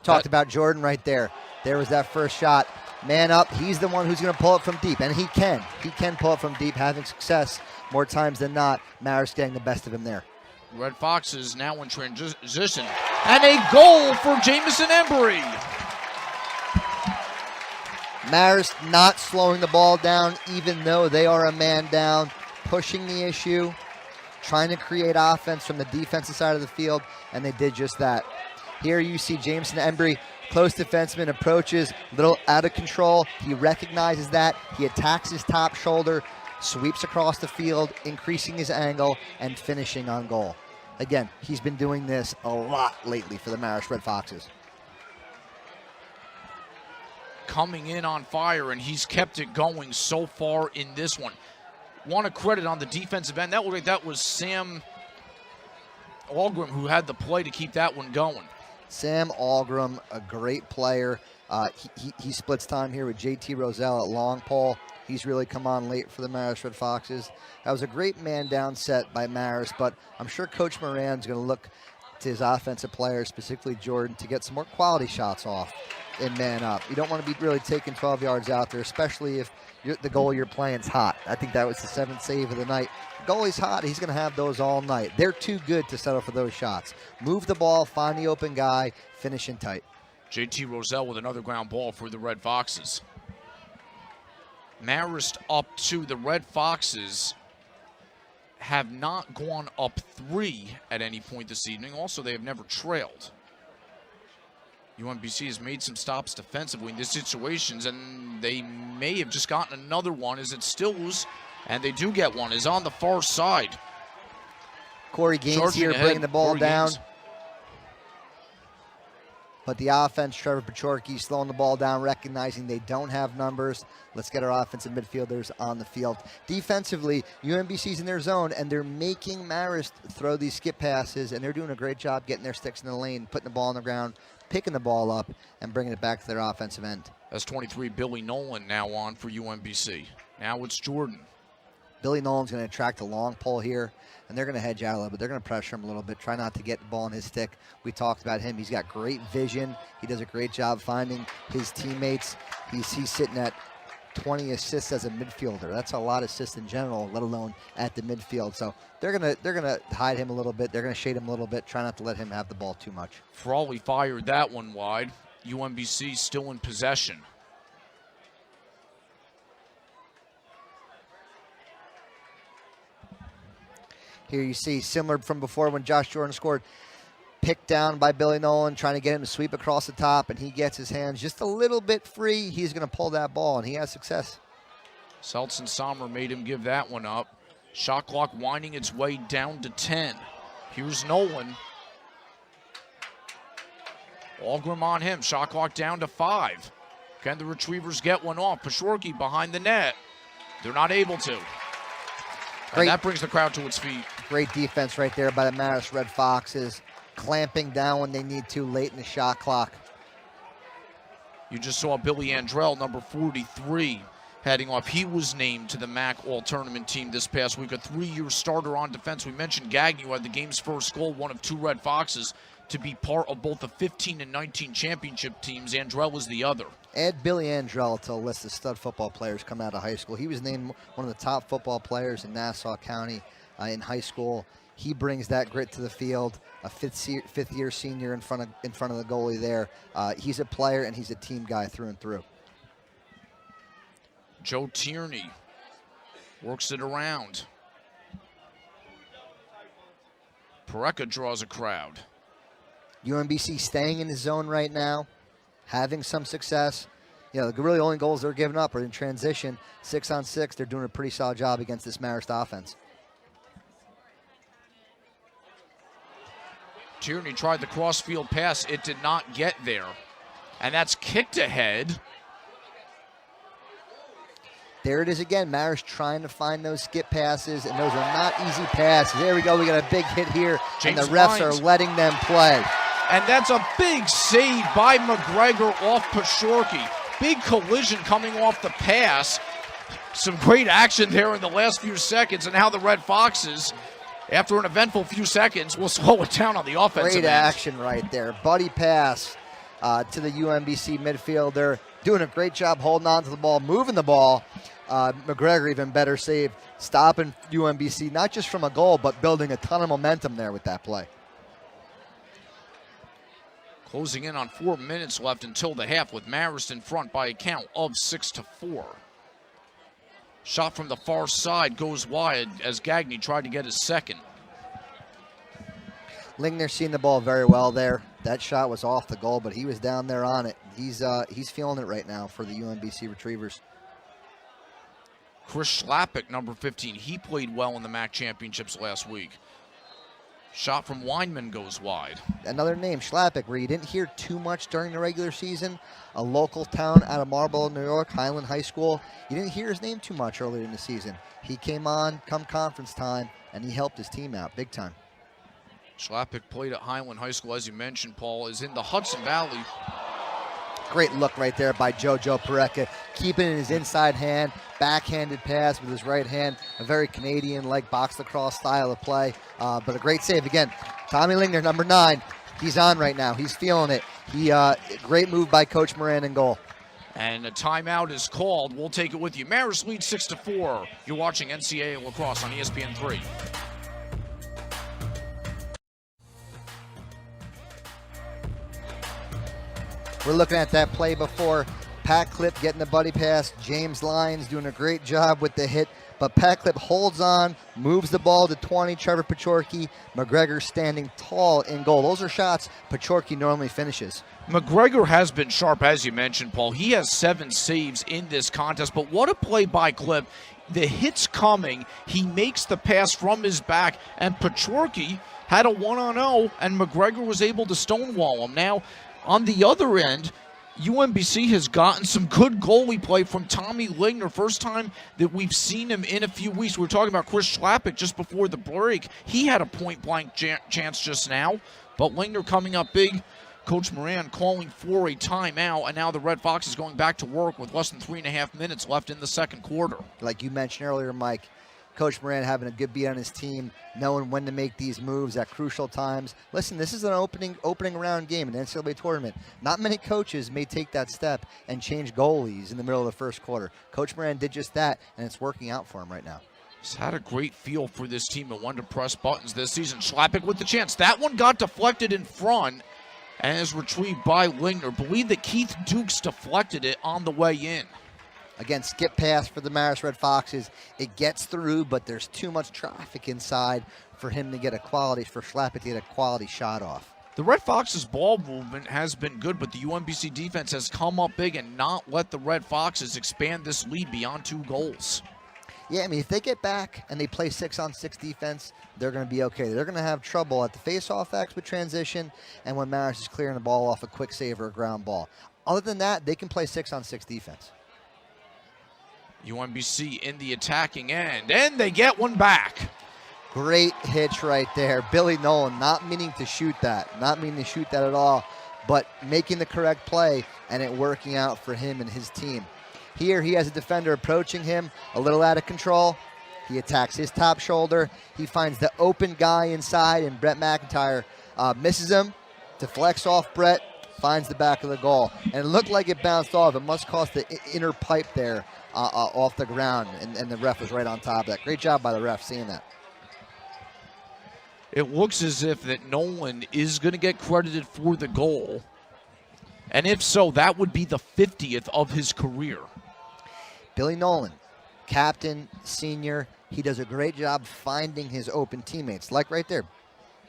Talked about Jordan right there. There was that first shot. Man up. He's the one who's going to pull it from deep, and he can. He can pull it from deep, having success more times than not. Marist getting the best of him there. Red Foxes now in transition. And a goal for Jamison Embry. Marist not slowing the ball down, even though they are a man down, pushing the issue, trying to create offense from the defensive side of the field, and they did just that. Here you see Jamison Embry, close defenseman, approaches, a little out of control. He recognizes that. He attacks his top shoulder, sweeps across the field, increasing his angle, and finishing on goal. Again, he's been doing this a lot lately for the Marist Red Foxes. Coming in on fire, and he's kept it going so far in this one. Want to credit on the defensive end. That was Sam Algram who had the play to keep that one going. Sam Algram, a great player. He splits time here with JT Roselle at long pole. He's really come on late for the Marist Red Foxes. That was a great man down set by Marist, but I'm sure Coach Moran's going to look to his offensive players, specifically Jordan, to get some more quality shots off in man up. You don't want to be really taking 12 yards out there, especially if the goal you're playing is hot. I think that was the 7th save of the night. The goalie's hot. He's going to have those all night. They're too good to settle for those shots. Move the ball, find the open guy, finish in tight. JT Roselle with another ground ball for the Red Foxes. Marist up 2. The Red Foxes have not gone up 3 at any point this evening. Also, they have never trailed. UMBC has made some stops defensively in these situations, and they may have just gotten another one as it stills, and they do get one, is on the far side. Corey Gaines here bringing the ball down. But the offense, Trevor Pachorky slowing the ball down, recognizing they don't have numbers. Let's get our offensive midfielders on the field. Defensively, UMBC's in their zone, and they're making Marist throw these skip passes, and they're doing a great job getting their sticks in the lane, putting the ball on the ground, picking the ball up, and bringing it back to their offensive end. That's 23, Billy Nolan now on for UMBC. Now it's Jordan. Billy Nolan's going to attract a long pole here, and they're going to hedge out a little bit. They're going to pressure him a little bit, try not to get the ball on his stick. We talked about him. He's got great vision. He does a great job finding his teammates. He's sitting at 20 assists as a midfielder. That's a lot of assists in general, let alone at the midfield. So they're gonna hide him a little bit. They're going to shade him a little bit, try not to let him have the ball too much. Frawley fired that one wide. UMBC still in possession. Here you see, similar from before when Josh Jordan scored, picked down by Billy Nolan, trying to get him to sweep across the top, and he gets his hands just a little bit free. He's going to pull that ball, and he has success. Seltz and Sommer made him give that one up. Shot clock winding its way down to 10. Here's Nolan. Algrim on him. Shot clock down to 5. Can the Retrievers get one off? Pachorky behind the net. They're not able to. And that brings the crowd to its feet. Great defense right there by the Marist Red Foxes, clamping down when they need to late in the shot clock. You just saw Billy Andrell, number 43, heading off. He was named to the MAC All-Tournament team this past week, a 3-year starter on defense. We mentioned Gagnon, who had the game's first goal, one of 2 Red Foxes, to be part of both the 15 and 19 championship teams. Andrell was the other. Add Billy Andrell to a list of stud football players coming out of high school. He was named one of the top football players in Nassau County in high school. He brings that grit to the field. A fifth-year senior in front of the goalie there. He's a player and he's a team guy through and through. Joe Tierney works it around. Pareka draws a crowd. UMBC staying in his zone right now, having some success. You know, the really only goals they're giving up are in transition. 6-on-6, they're doing a pretty solid job against this Marist offense. Tierney tried the cross-field pass. It did not get there. And that's kicked ahead. There it is again. Marist trying to find those skip passes, and those are not easy passes. There we go. We got a big hit here, and the refs are letting them play. And that's a big save by McGregor off Pachorky. Big collision coming off the pass. Some great action there in the last few seconds, and how the Red Foxes, after an eventful few seconds, will slow it down on the offensive end. Great action right there. Buddy pass to the UMBC midfielder. Doing a great job holding on to the ball, moving the ball. McGregor even better save, stopping UMBC, not just from a goal, but building a ton of momentum there with that play. Closing in on 4 minutes left until the half, with Marist in front by a count of 6-4. Shot from the far side goes wide as Gagnon tried to get his second. Lingner seeing the ball very well there. That shot was off the goal, but he was down there on it. He's feeling it right now for the UMBC Retrievers. Chris Schlappick, number 15, he played well in the MAC championships last week. Shot from Weinman goes wide. Another name, Schlappick, where you didn't hear too much during the regular season. A local town out of Marlboro, New York, Highland High School. You didn't hear his name too much earlier in the season. He came on come conference time, and he helped his team out big time. Schlappick played at Highland High School, as you mentioned, Paul, is in the Hudson Valley. Great look right there by Jojo Pareka, keeping it in his inside hand, backhanded pass with his right hand, a very Canadian-like box lacrosse style of play, but a great save. Again, Tommy Lingner, number 9, he's on right now. He's feeling it. Great move by Coach Moran in goal. And a timeout is called. We'll take it with you. Marist leads 6-4. You're watching NCAA Lacrosse on ESPN3. We're looking at that play before. Pat Clip getting the buddy pass. James Lyons doing a great job with the hit. But Pat Clip holds on, moves the ball to 20. Trevor Pachorky. McGregor standing tall in goal. Those are shots Pachorky normally finishes. McGregor has been sharp, as you mentioned, Paul. He has 7 saves in this contest. But what a play by Clip. The hit's coming. He makes the pass from his back. And Pachorky had a 1-on-0, and McGregor was able to stonewall him. Now, On the other end, UMBC has gotten some good goalie play from Tommy Ligner. First time that we've seen him in a few weeks. We were talking about Chris Schlappick just before the break. He had a point-blank chance just now, but Ligner coming up big. Coach Moran calling for a timeout, and now the Red Fox is going back to work with less than 3.5 minutes left in the second quarter. Like you mentioned earlier, Mike, Coach Moran having a good beat on his team, knowing when to make these moves at crucial times. Listen, this is an opening round game in the NCAA tournament. Not many coaches may take that step and change goalies in the middle of the first quarter. Coach Moran did just that, and it's working out for him right now. He's had a great feel for this team and wanted to press buttons this season. Schlappick with the chance. That one got deflected in front and is retrieved by Ligner. Believe that Keith Dukes deflected it on the way in. Again, skip pass for the Marist Red Foxes. It gets through, but there's too much traffic inside for him to get for Schlappick to get a quality shot off. The Red Foxes' ball movement has been good, but the UMBC defense has come up big and not let the Red Foxes expand this lead beyond 2 goals. Yeah, I mean, if they get back and they play 6-on-6 defense, they're going to be okay. They're going to have trouble at the face-off X with transition and when Marist is clearing the ball off a quick save or a ground ball. Other than that, they can play 6-on-6 defense. UMBC in the attacking end, and they get one back. Great hitch right there. Billy Nolan not meaning to shoot that at all, but making the correct play and it working out for him and his team. Here he has a defender approaching him, a little out of control. He attacks his top shoulder. He finds the open guy inside, and Brett McIntyre misses him, deflects off Brett, finds the back of the goal. And it looked like it bounced off. It must cost the inner pipe there off the ground, and the ref was right on top of that. Great job by the ref seeing that. It looks as if that Nolan is going to get credited for the goal. And if so, that would be the 50th of his career. Billy Nolan, captain, senior, he does a great job finding his open teammates. Like right there,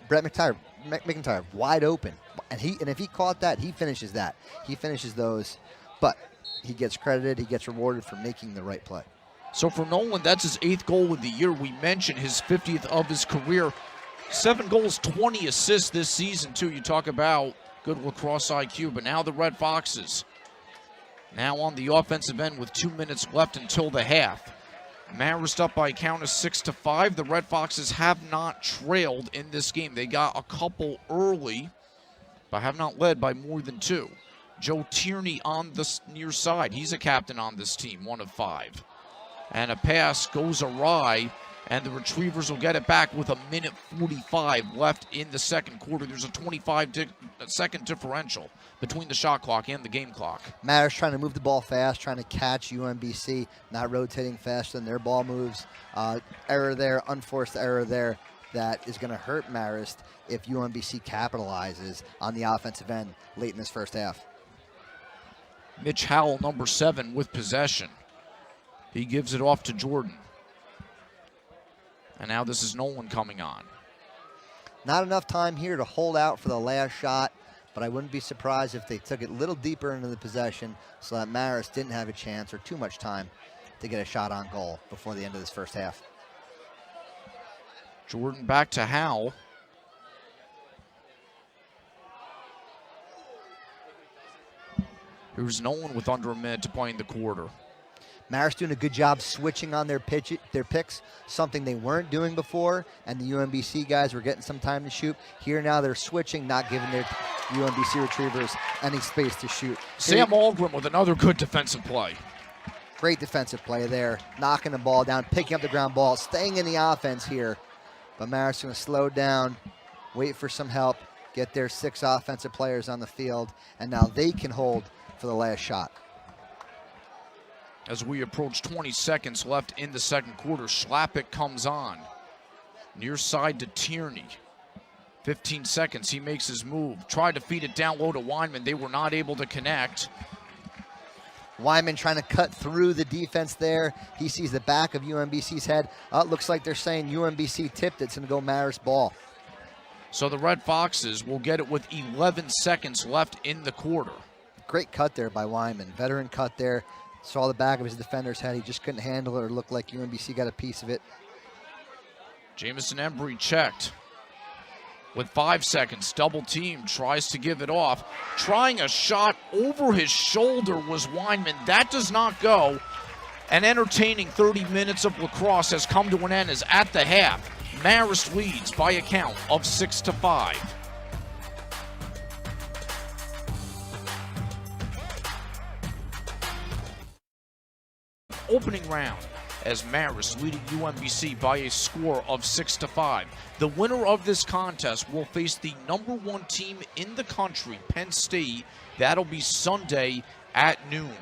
Brett McIntyre, wide open. And if he caught that, he finishes that. He finishes those. But he gets credited, he gets rewarded for making the right play. So for Nolan, that's his 8th goal of the year. We mentioned his 50th of his career. 7 goals, 20 assists this season, too. You talk about good lacrosse IQ, but now the Red Foxes now on the offensive end with 2 minutes left until the half. Marist up by a count of 6-5. The Red Foxes have not trailed in this game. They got a couple early, but have not led by more than 2. Joe Tierney on the near side. He's a captain on this team, 1 of 5. And a pass goes awry, and the Retrievers will get it back with 1:45 left in the second quarter. There's a 25-second differential between the shot clock and the game clock. Marist trying to move the ball fast, trying to catch UMBC, not rotating faster than their ball moves. Error there, unforced error there. That is going to hurt Marist if UMBC capitalizes on the offensive end late in this first half. Mitch Howell, number 7, with possession. He gives it off to Jordan. And now this is Nolan coming on. Not enough time here to hold out for the last shot, but I wouldn't be surprised if they took it a little deeper into the possession so that Marist didn't have a chance or too much time to get a shot on goal before the end of this first half. Jordan back to Howell. Here's Nolan with under a minute to play in the quarter. Marist doing a good job switching on their picks, something they weren't doing before, and the UMBC guys were getting some time to shoot. Here now they're switching, not giving their UMBC Retrievers any space to shoot. Sam Algrim with another good defensive play. Great defensive play there, knocking the ball down, picking up the ground ball, staying in the offense here. But Marist going to slow down, wait for some help, get their 6 offensive players on the field, and now they can hold for the last shot. As we approach 20 seconds left in the second quarter, Schlappick comes on. Near side to Tierney. 15 seconds, he makes his move. Tried to feed it down low to Weinman. They were not able to connect. Weinman trying to cut through the defense there. He sees the back of UMBC's head. Looks like they're saying UMBC tipped it. It's going to go Marist ball. So the Red Foxes will get it with 11 seconds left in the quarter. Great cut there by Weinman. Veteran cut there. Saw the back of his defender's head. He just couldn't handle it or looked like UMBC got a piece of it. Jamison Embry checked. with 5 seconds. Double team, tries to give it off. Trying a shot over his shoulder was Weinman. That does not go. An entertaining 30 minutes of lacrosse has come to an end as at the half, Marist leads by a count of 6-5. Opening round as Marist leading UMBC by a score of 6-5. The winner of this contest will face the #1 team in the country, Penn State. That'll be Sunday at noon.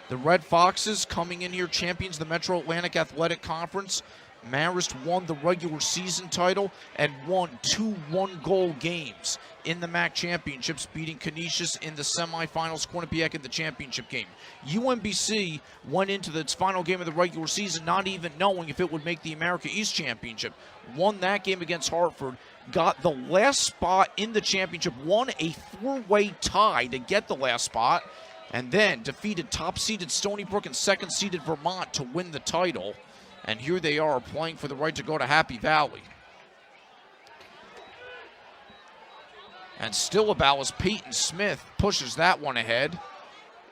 The Red Foxes coming in here champions of the Metro Atlantic Athletic Conference. Marist won the regular season title and won 2 one-goal games in the MAC championships, beating Canisius in the semifinals, Quinnipiac in the championship game. UMBC went into its final game of the regular season not even knowing if it would make the America East Championship. Won that game against Hartford, got the last spot in the championship, won a 4-way tie to get the last spot, and then defeated top-seeded Stony Brook and second-seeded Vermont to win the title. And here they are playing for the right to go to Happy Valley. And still about as Peyton Smith pushes that one ahead.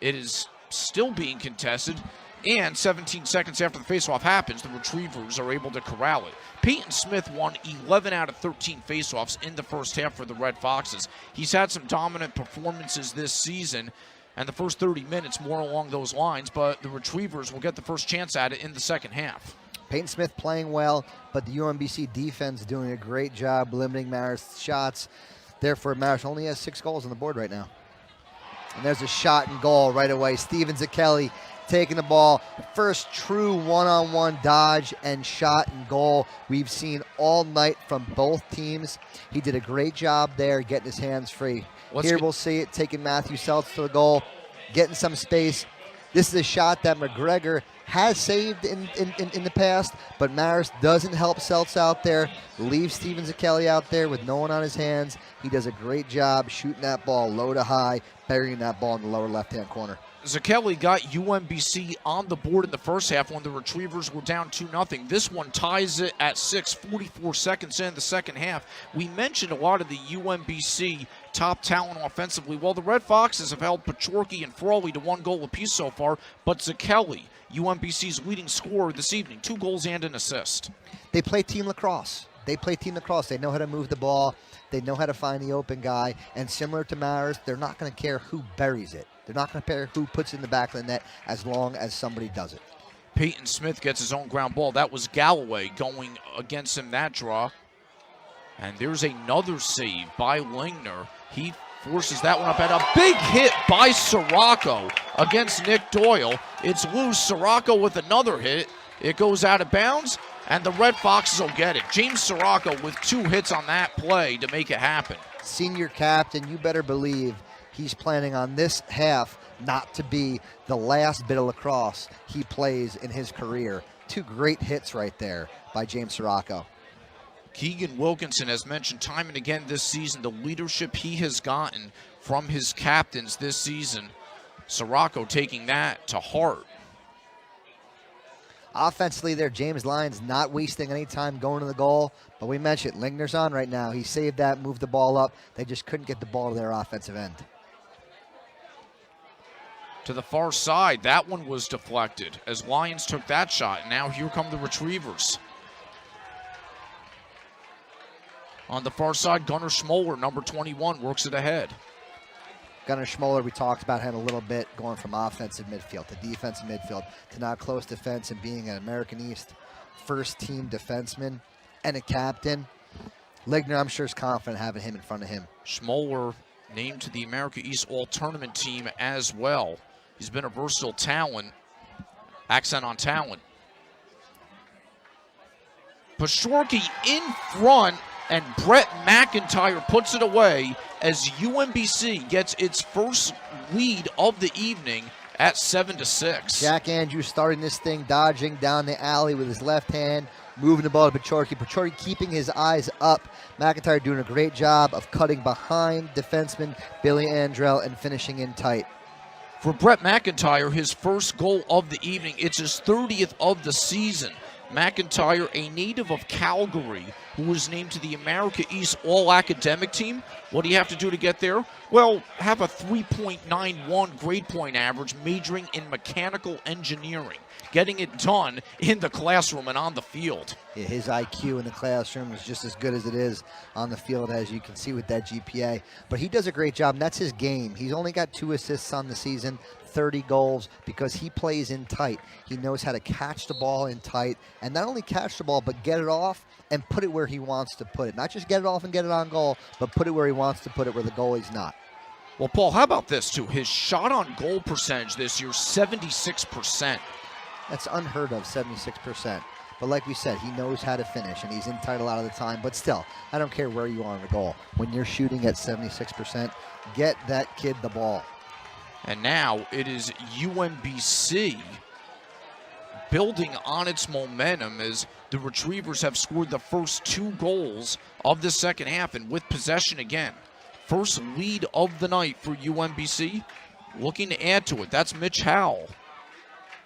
It is still being contested. And 17 seconds after the faceoff happens, the Retrievers are able to corral it. Peyton Smith won 11 out of 13 faceoffs in the first half for the Red Foxes. He's had some dominant performances this season, and the first 30 minutes more along those lines, but the Retrievers will get the first chance at it in the second half. Peyton Smith playing well, but the UMBC defense doing a great job limiting Marist's shots. Therefore, Marist only has 6 goals on the board right now. And there's a shot and goal right away. Steven Zakelli taking the ball. First true one-on-one dodge and shot and goal we've seen all night from both teams. He did a great job there getting his hands free. Here we'll see it, taking Matthew Seltz to the goal, getting some space. This is a shot that McGregor has saved in the past, but Marist doesn't help Seltz out there, leaves Steven Zakelli out there with no one on his hands. He does a great job shooting that ball low to high, burying that ball in the lower left-hand corner. Zakelli got UMBC on the board in the first half when the Retrievers were down 2-0. This one ties it at 6, 44 seconds in the second half. We mentioned a lot of the UMBC top talent offensively. Well, the Red Foxes have held Pachorki and Frawley to 1 goal apiece so far, but Zakelli, UMBC's leading scorer this evening, 2 goals and an assist. They play team lacrosse. They know how to move the ball. They know how to find the open guy. And similar to Marist, they're not going to care who buries it. They're not going to care who puts it in the back of the net as long as somebody does it. Peyton Smith gets his own ground ball. That was Galloway going against him that draw. And there's another save by Lingner. He forces that one up at a big hit by Sirocco against Nick Doyle. It's loose. Sirocco with another hit. It goes out of bounds, and the Red Foxes will get it. James Sirocco with 2 hits on that play to make it happen. Senior captain, you better believe he's planning on this half not to be the last bit of lacrosse he plays in his career. 2 great hits right there by James Sirocco. Keegan Wilkinson has mentioned time and again this season the leadership he has gotten from his captains this season. Sirocco taking that to heart. Offensively there, James Lyons not wasting any time going to the goal, but we mentioned Lingner's on right now. He saved that, moved the ball up. They just couldn't get the ball to their offensive end. To the far side, that one was deflected as Lyons took that shot. And now here come the Retrievers. On the far side, Gunnar Schmoller, number 21, works it ahead. Gunnar Schmoller, we talked about him a little bit, going from offensive midfield to defensive midfield to now close defense and being an American East first-team defenseman and a captain. Ligner, I'm sure, is confident having him in front of him. Schmoller named to the America East All-Tournament team as well. He's been a versatile talent. Accent on talent. Pachorki in front, and Brett McIntyre puts it away as UMBC gets its first lead of the evening at 7-6. Jack Andrews starting this thing, dodging down the alley with his left hand, moving the ball to Pachorki. Pachorki keeping his eyes up. McIntyre doing a great job of cutting behind defenseman Billy Andrell and finishing in tight. For Brett McIntyre, his first goal of the evening. It's his 30th of the season. McIntyre, a native of Calgary, who was named to the America East All-Academic Team. What do you have to do to get there? Well, have a 3.91 grade point average, majoring in mechanical engineering, getting it done in the classroom and on the field. Yeah, his IQ in the classroom is just as good as it is on the field, as you can see with that GPA. But he does a great job, and that's his game. He's only got 2 assists on the season, 30 goals, because he plays in tight. He knows how to catch the ball in tight, and not only catch the ball, but get it off and put it where he wants to put it. Not just get it off and get it on goal, but put it where he wants to put it, where the goalie's not. Well, Paul, how about this, too? His shot on goal percentage this year, 76%. That's unheard of, 76%. But like we said, he knows how to finish, and he's in tight a lot of the time. But still, I don't care where you are on the goal. When you're shooting at 76%, get that kid the ball. And now it is UMBC building on its momentum as the Retrievers have scored the first 2 goals of the second half, and with possession again. First lead of the night for UMBC, looking to add to it. That's Mitch Howell.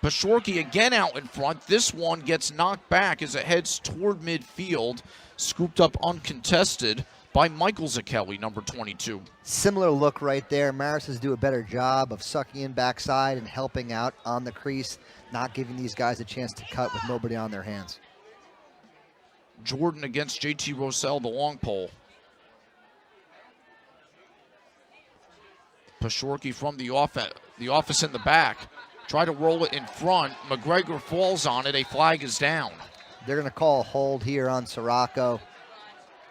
Pashorky again out in front. This one gets knocked back as it heads toward midfield, scooped up uncontested by Michael Zakelli, number 22. Similar look right there. Marist has do a better job of sucking in backside and helping out on the crease, not giving these guys a chance to cut with nobody on their hands. Jordan against JT Rosell, the long pole. Pashorky from the office in the back. Try to roll it in front. McGregor falls on it. A flag is down. They're going to call a hold here on Sirocco,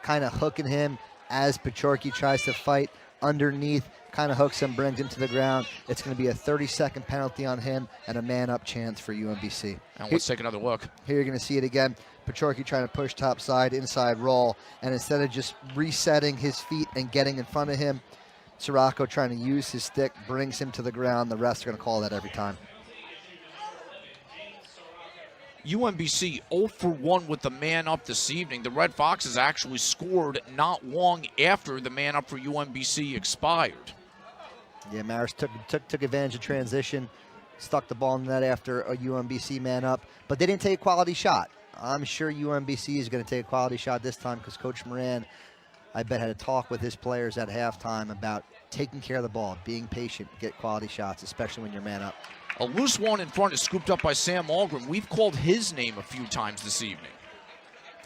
kind of hooking him as Pachorky tries to fight underneath, kind of hooks him, brings him to the ground. It's going to be a 30-second penalty on him and a man-up chance for UMBC. And let's take another look. Here you're going to see it again. Pachorky trying to push topside, inside roll, and instead of just resetting his feet and getting in front of him, Sirocco trying to use his stick, brings him to the ground. The rest are going to call that every time. UMBC 0 for 1 with the man up this evening. The Red Foxes actually scored not long after the man up for UMBC expired. Yeah, Marist took advantage of transition, stuck the ball in the net after a UMBC man up, but they didn't take a quality shot. I'm sure UMBC is going to take a quality shot this time because Coach Moran, I bet, had a talk with his players at halftime about taking care of the ball, being patient, get quality shots, especially when you're man up. A loose one in front is scooped up by Sam Algren. We've called his name a few times this evening.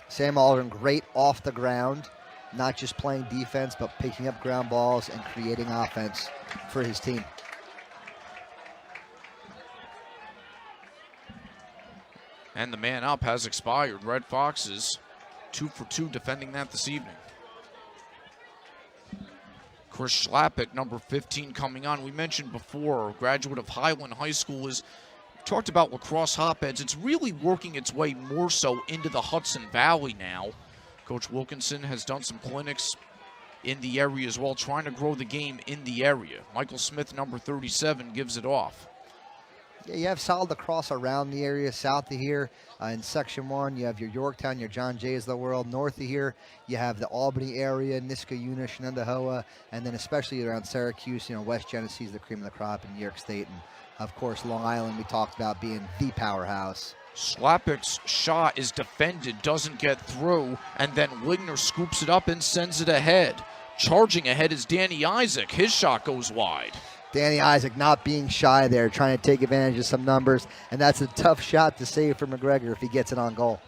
Sam Algren, great off the ground, not just playing defense, but picking up ground balls and creating offense for his team. And the man up has expired. Red Foxes 2 for 2 defending that this evening. Chris Schlappick, number 15, coming on. We mentioned before, graduate of Highland High School, is talked about lacrosse hotbeds. It's really working its way more so into the Hudson Valley now. Coach Wilkinson has done some clinics in the area as well, trying to grow the game in the area. Michael Smith, number 37, gives it off. Yeah, you have solid lacrosse around the area. South of here, in Section 1, you have your Yorktown, your John Jays of the world. North of here, you have the Albany area, Niskayuna, Shenandoah, and then especially around Syracuse, West Genesee is the cream of the crop in New York State. And, of course, Long Island we talked about being the powerhouse. Schlappick's shot is defended, doesn't get through, and then Wigner scoops it up and sends it ahead. Charging ahead is Danny Isaac. His shot goes wide. Danny Isaac not being shy there, trying to take advantage of some numbers, and that's a tough shot to save for McGregor if he gets it on goal.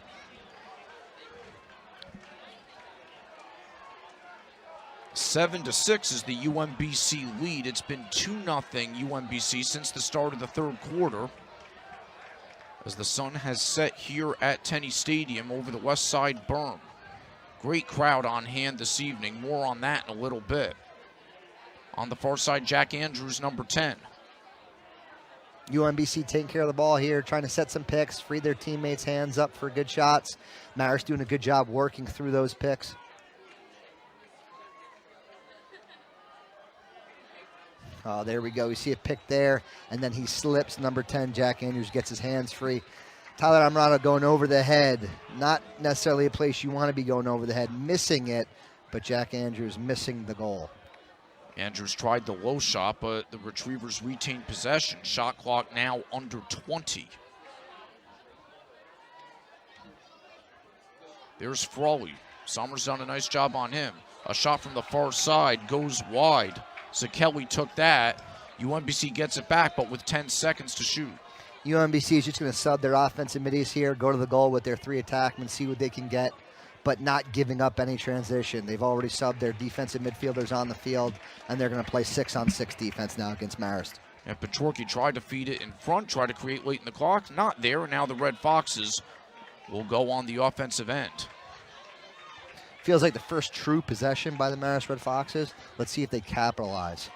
Seven to 6 is the UMBC lead. It's been 2-0 UMBC since the start of the third quarter, as the sun has set here at Tenney Stadium over the west side berm. Great crowd on hand this evening. More on that in a little bit. On the far side, Jack Andrews, number 10. UMBC taking care of the ball here, trying to set some picks, free their teammates' hands up for good shots. Marist doing a good job working through those picks. Oh, there we go. We see a pick there, and then he slips. Number 10, Jack Andrews, gets his hands free. Tyler Amrado going over the head. Not necessarily a place you want to be going over the head, missing it, but Jack Andrews missing the goal. Andrews tried the low shot, but the Retrievers retained possession. Shot clock now under 20. There's Frawley. Summers done a nice job on him. A shot from the far side goes wide. Zakelli took that. UMBC gets it back, but with 10 seconds to shoot. UMBC is just going to sub their offensive middies here, go to the goal with their 3 attackmen, see what they can get, but not giving up any transition. They've already subbed their defensive midfielders on the field, and they're going to play 6-on-6 defense now against Marist. And Petrorki tried to feed it in front, tried to create late in the clock. Not there, and now the Red Foxes will go on the offensive end. Feels like the first true possession by the Marist Red Foxes. Let's see if they capitalize.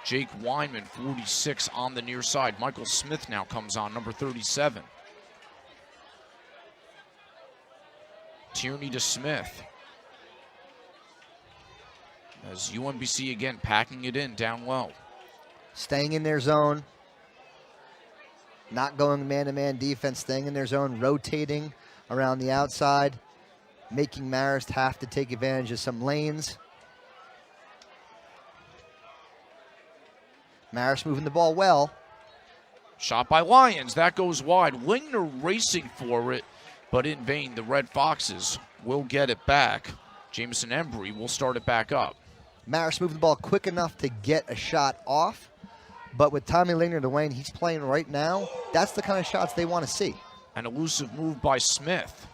Jake Weinman, 46 on the near side. Michael Smith now comes on, number 37. Tierney to Smith. As UMBC again packing it in down low. Staying in their zone. Not going man-to-man defense, staying in their zone, rotating around the outside, making Marist have to take advantage of some lanes. Marist moving the ball well. Shot by Lyons, that goes wide. Lingner racing for it, but in vain. The Red Foxes will get it back. Jamison Embry will start it back up. Marist moving the ball quick enough to get a shot off, but with Tommy Lingner, the way he's playing right now, that's the kind of shots they want to see. An elusive move by Smith.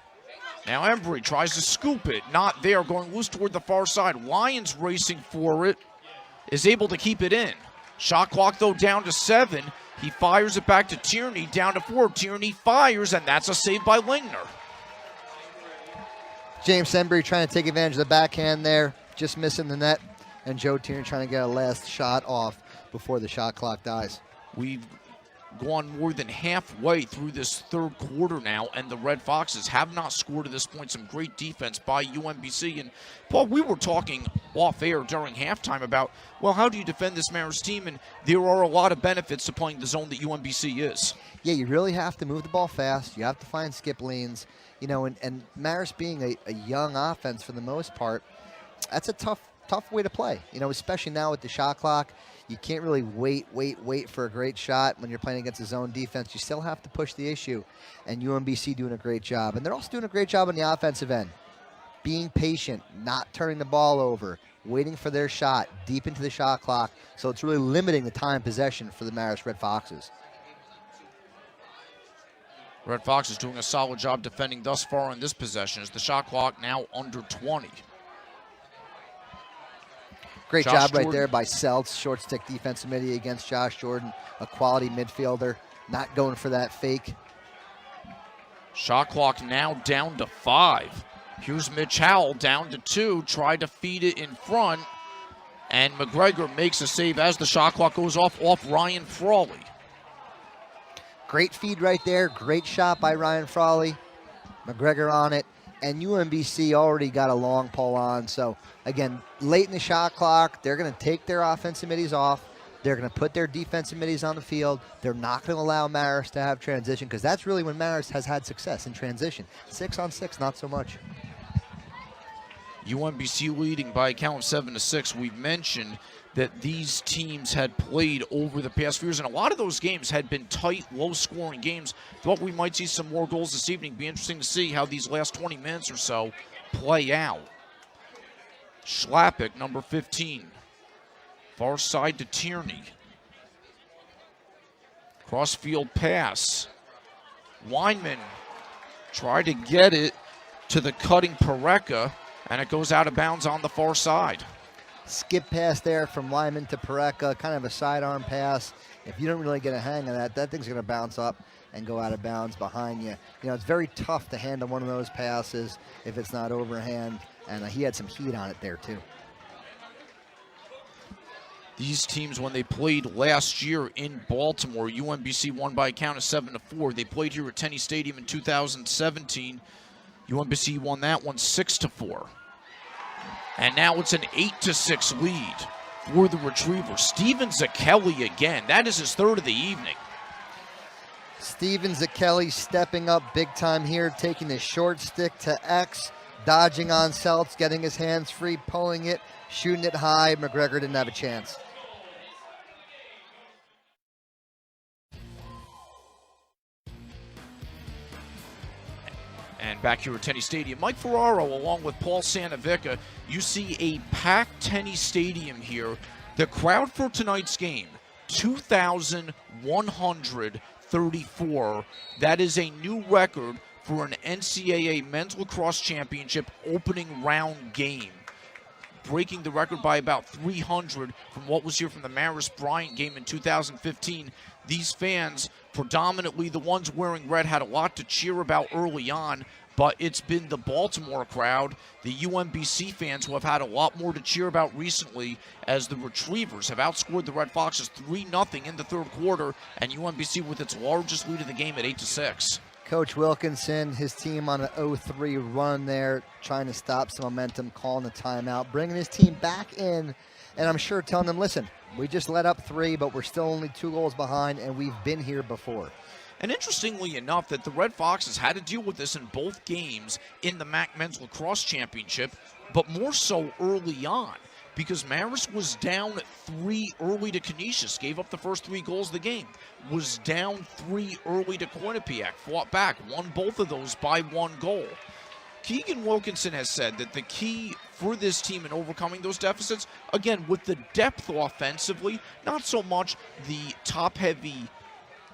Now Embry tries to scoop it. Not there, going loose toward the far side. Lyons racing for it, is able to keep it in. Shot clock, though, down to 7. He fires it back to Tierney, down to 4. Tierney fires, and that's a save by Lingner. James Embry trying to take advantage of the backhand there, just missing the net. And Joe Tierney trying to get a last shot off before the shot clock dies. We've gone more than halfway through this third quarter now, and the Red Foxes have not scored at this point. Some great defense by UMBC. And, Paul, we were talking off air during halftime about, well, how do you defend this Marist team? And there are a lot of benefits to playing the zone that UMBC is. Yeah, you really have to move the ball fast. You have to find skip lanes. You know, and Marist being a young offense for the most part, that's a tough way to play. You know, especially now with the shot clock. You can't really wait for a great shot when you're playing against a zone defense. You still have to push the issue, and UMBC doing a great job. And they're also doing a great job on the offensive end. Being patient, not turning the ball over, waiting for their shot deep into the shot clock. So it's really limiting the time possession for the Marist Red Foxes. Red Foxes doing a solid job defending thus far in this possession as the shot clock now under 20. Great job right there by Seltz, short stick defensive midi against Josh Jordan, a quality midfielder, not going for that fake. Shot clock now down to 5. Here's Mitch Howell down to 2, tried to feed it in front, and McGregor makes a save as the shot clock goes off Ryan Frawley. Great feed right there, great shot by Ryan Frawley. McGregor on it. And UMBC already got a long pull on. So, again, late in the shot clock, they're going to take their offensive middies off. They're going to put their defensive middies on the field. They're not going to allow Marist to have transition because that's really when Marist has had success in transition. 6-on-6, not so much. UMBC leading by a count of 7-6. We've mentioned that these teams had played over the past few years, and a lot of those games had been tight, low-scoring games. Thought we might see some more goals this evening. Be interesting to see how these last 20 minutes or so play out. Schlappick, number 15. Far side to Tierney. Crossfield pass. Weinman tried to get it to the cutting Pareka, and it goes out of bounds on the far side. Skip pass there from Lyman to Pareka, kind of a sidearm pass. If you don't really get a hang of that, that thing's going to bounce up and go out of bounds behind you. You know, it's very tough to handle one of those passes if it's not overhand, and he had some heat on it there too. These teams, when they played last year in Baltimore, UMBC won by a count of 7-4. They played here at Tenney Stadium in 2017. UMBC won that one 6-4. And now it's an 8-6 lead for the Retrievers. Steven Zakelli again. That is his third of the evening. Steven Zakelli stepping up big time here, taking the short stick to X, dodging on Seltz, getting his hands free, pulling it, shooting it high. McGregor didn't have a chance. And back here at Tenny Stadium, Mike Ferraro along with Paul Santavica. You see a packed Tenny Stadium here. The crowd for tonight's game, 2,134. That is a new record for an NCAA Men's Lacrosse Championship opening round game, breaking the record by about 300 from what was here from the Marist Bryant game in 2015. These fans, predominantly the ones wearing red, had a lot to cheer about early on, but it's been the Baltimore crowd, the UMBC fans, who have had a lot more to cheer about recently, as the Retrievers have outscored the Red Foxes 3-0 in the third quarter, and UMBC with its largest lead of the game at 8-6. Coach Wilkinson, his team on an 0-3 run there, trying to stop some momentum, calling the timeout, bringing his team back in, and I'm sure telling them, listen, we just let up 3, but we're still only 2 goals behind, and we've been here before. And interestingly enough, that the Red Foxes had to deal with this in both games in the MAC Men's Lacrosse Championship, but more so early on, because Marist was down 3 early to Canisius, gave up the first 3 goals of the game, was down 3 early to Quinnipiac, fought back, won both of those by 1 goal. Keegan Wilkinson has said that the key for this team in overcoming those deficits, again, with the depth offensively, not so much the top-heavy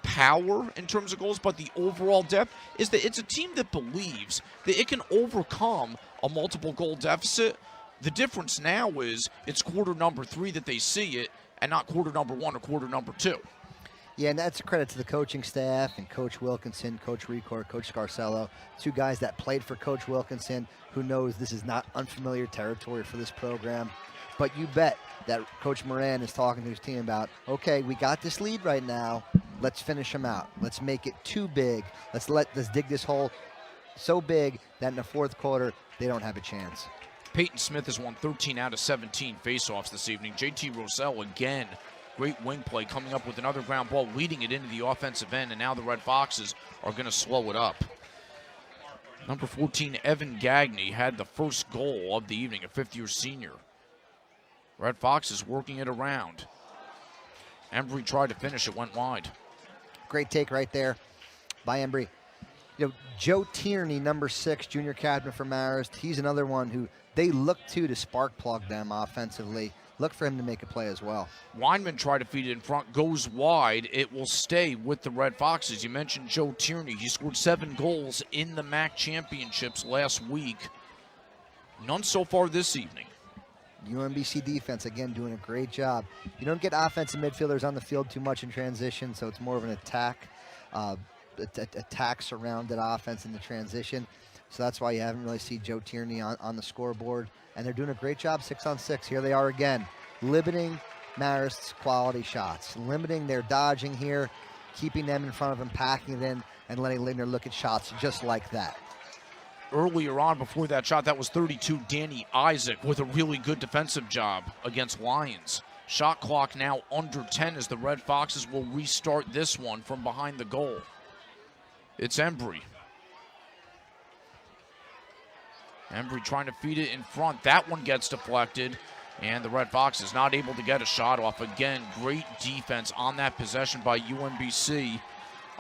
power in terms of goals, but the overall depth, is that it's a team that believes that it can overcome a multiple goal deficit. The difference now is it's quarter number 3 that they see it, and not quarter number 1 or quarter number 2. Yeah, and that's a credit to the coaching staff and Coach Wilkinson, Coach Record, Coach Scarcello, 2 guys that played for Coach Wilkinson, who knows this is not unfamiliar territory for this program. But you bet that Coach Moran is talking to his team about, okay, we got this lead right now. Let's finish them out. Let's make it too big. Let's dig this hole so big that in the fourth quarter they don't have a chance. Peyton Smith has won 13 out of 17 faceoffs this evening. JT Rosell again, great wing play, coming up with another ground ball, leading it into the offensive end, and now the Red Foxes are going to slow it up. Number 14, Evan Gagney, had the first goal of the evening, a 5th-year senior. Red Foxes working it around. Embry tried to finish, it went wide. Great take right there by Embry. You know, Joe Tierney, number 6, junior captain for Marist, he's another one who they look to spark plug them offensively. Look for him to make a play as well. Weinman tried to feed it in front, goes wide. It will stay with the Red Foxes. You mentioned Joe Tierney. He scored 7 goals in the MAC championships last week. None so far this evening. UMBC defense, again, doing a great job. You don't get offensive midfielders on the field too much in transition, so it's more of an attack-surrounded offense in the transition. So that's why you haven't really seen Joe Tierney on the scoreboard. And they're doing a great job 6-on-6. Here they are again, limiting Marist's quality shots, limiting their dodging here, keeping them in front of them, packing it in, and letting Ligner look at shots just like that. Earlier on, before that shot, that was 32, Danny Isaac with a really good defensive job against Lions. Shot clock now under 10 as the Red Foxes will restart this one from behind the goal. It's Embry. Embry trying to feed it in front. That one gets deflected, and the Red Foxes not able to get a shot off. Again, great defense on that possession by UMBC.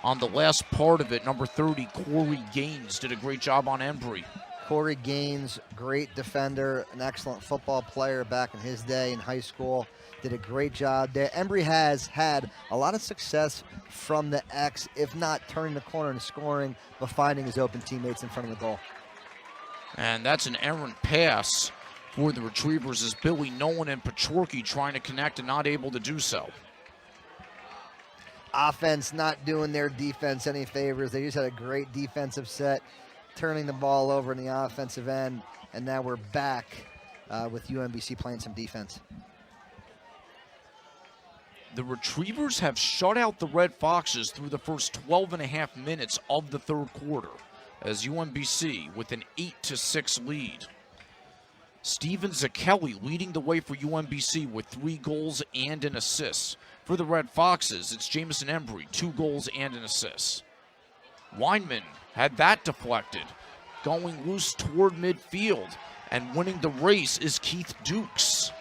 On the last part of it, number 30, Corey Gaines, did a great job on Embry. Corey Gaines, great defender, an excellent football player back in his day in high school. Did a great job there. Embry has had a lot of success from the X, if not turning the corner and scoring, but finding his open teammates in front of the goal. And that's an errant pass for the Retrievers as Billy Nolan and Pachorki trying to connect and not able to do so. Offense not doing their defense any favors. They just had a great defensive set, turning the ball over in the offensive end, and now we're back with UMBC playing some defense. The Retrievers have shut out the Red Foxes through the first 12.5 minutes of the third quarter, as UMBC with an 8-6 lead. Steven Zakelli leading the way for UMBC with 3 goals and an assist. For the Red Foxes, it's Jamison Embry, 2 goals and an assist. Weinman had that deflected, going loose toward midfield, and winning the race is Keith Dukes.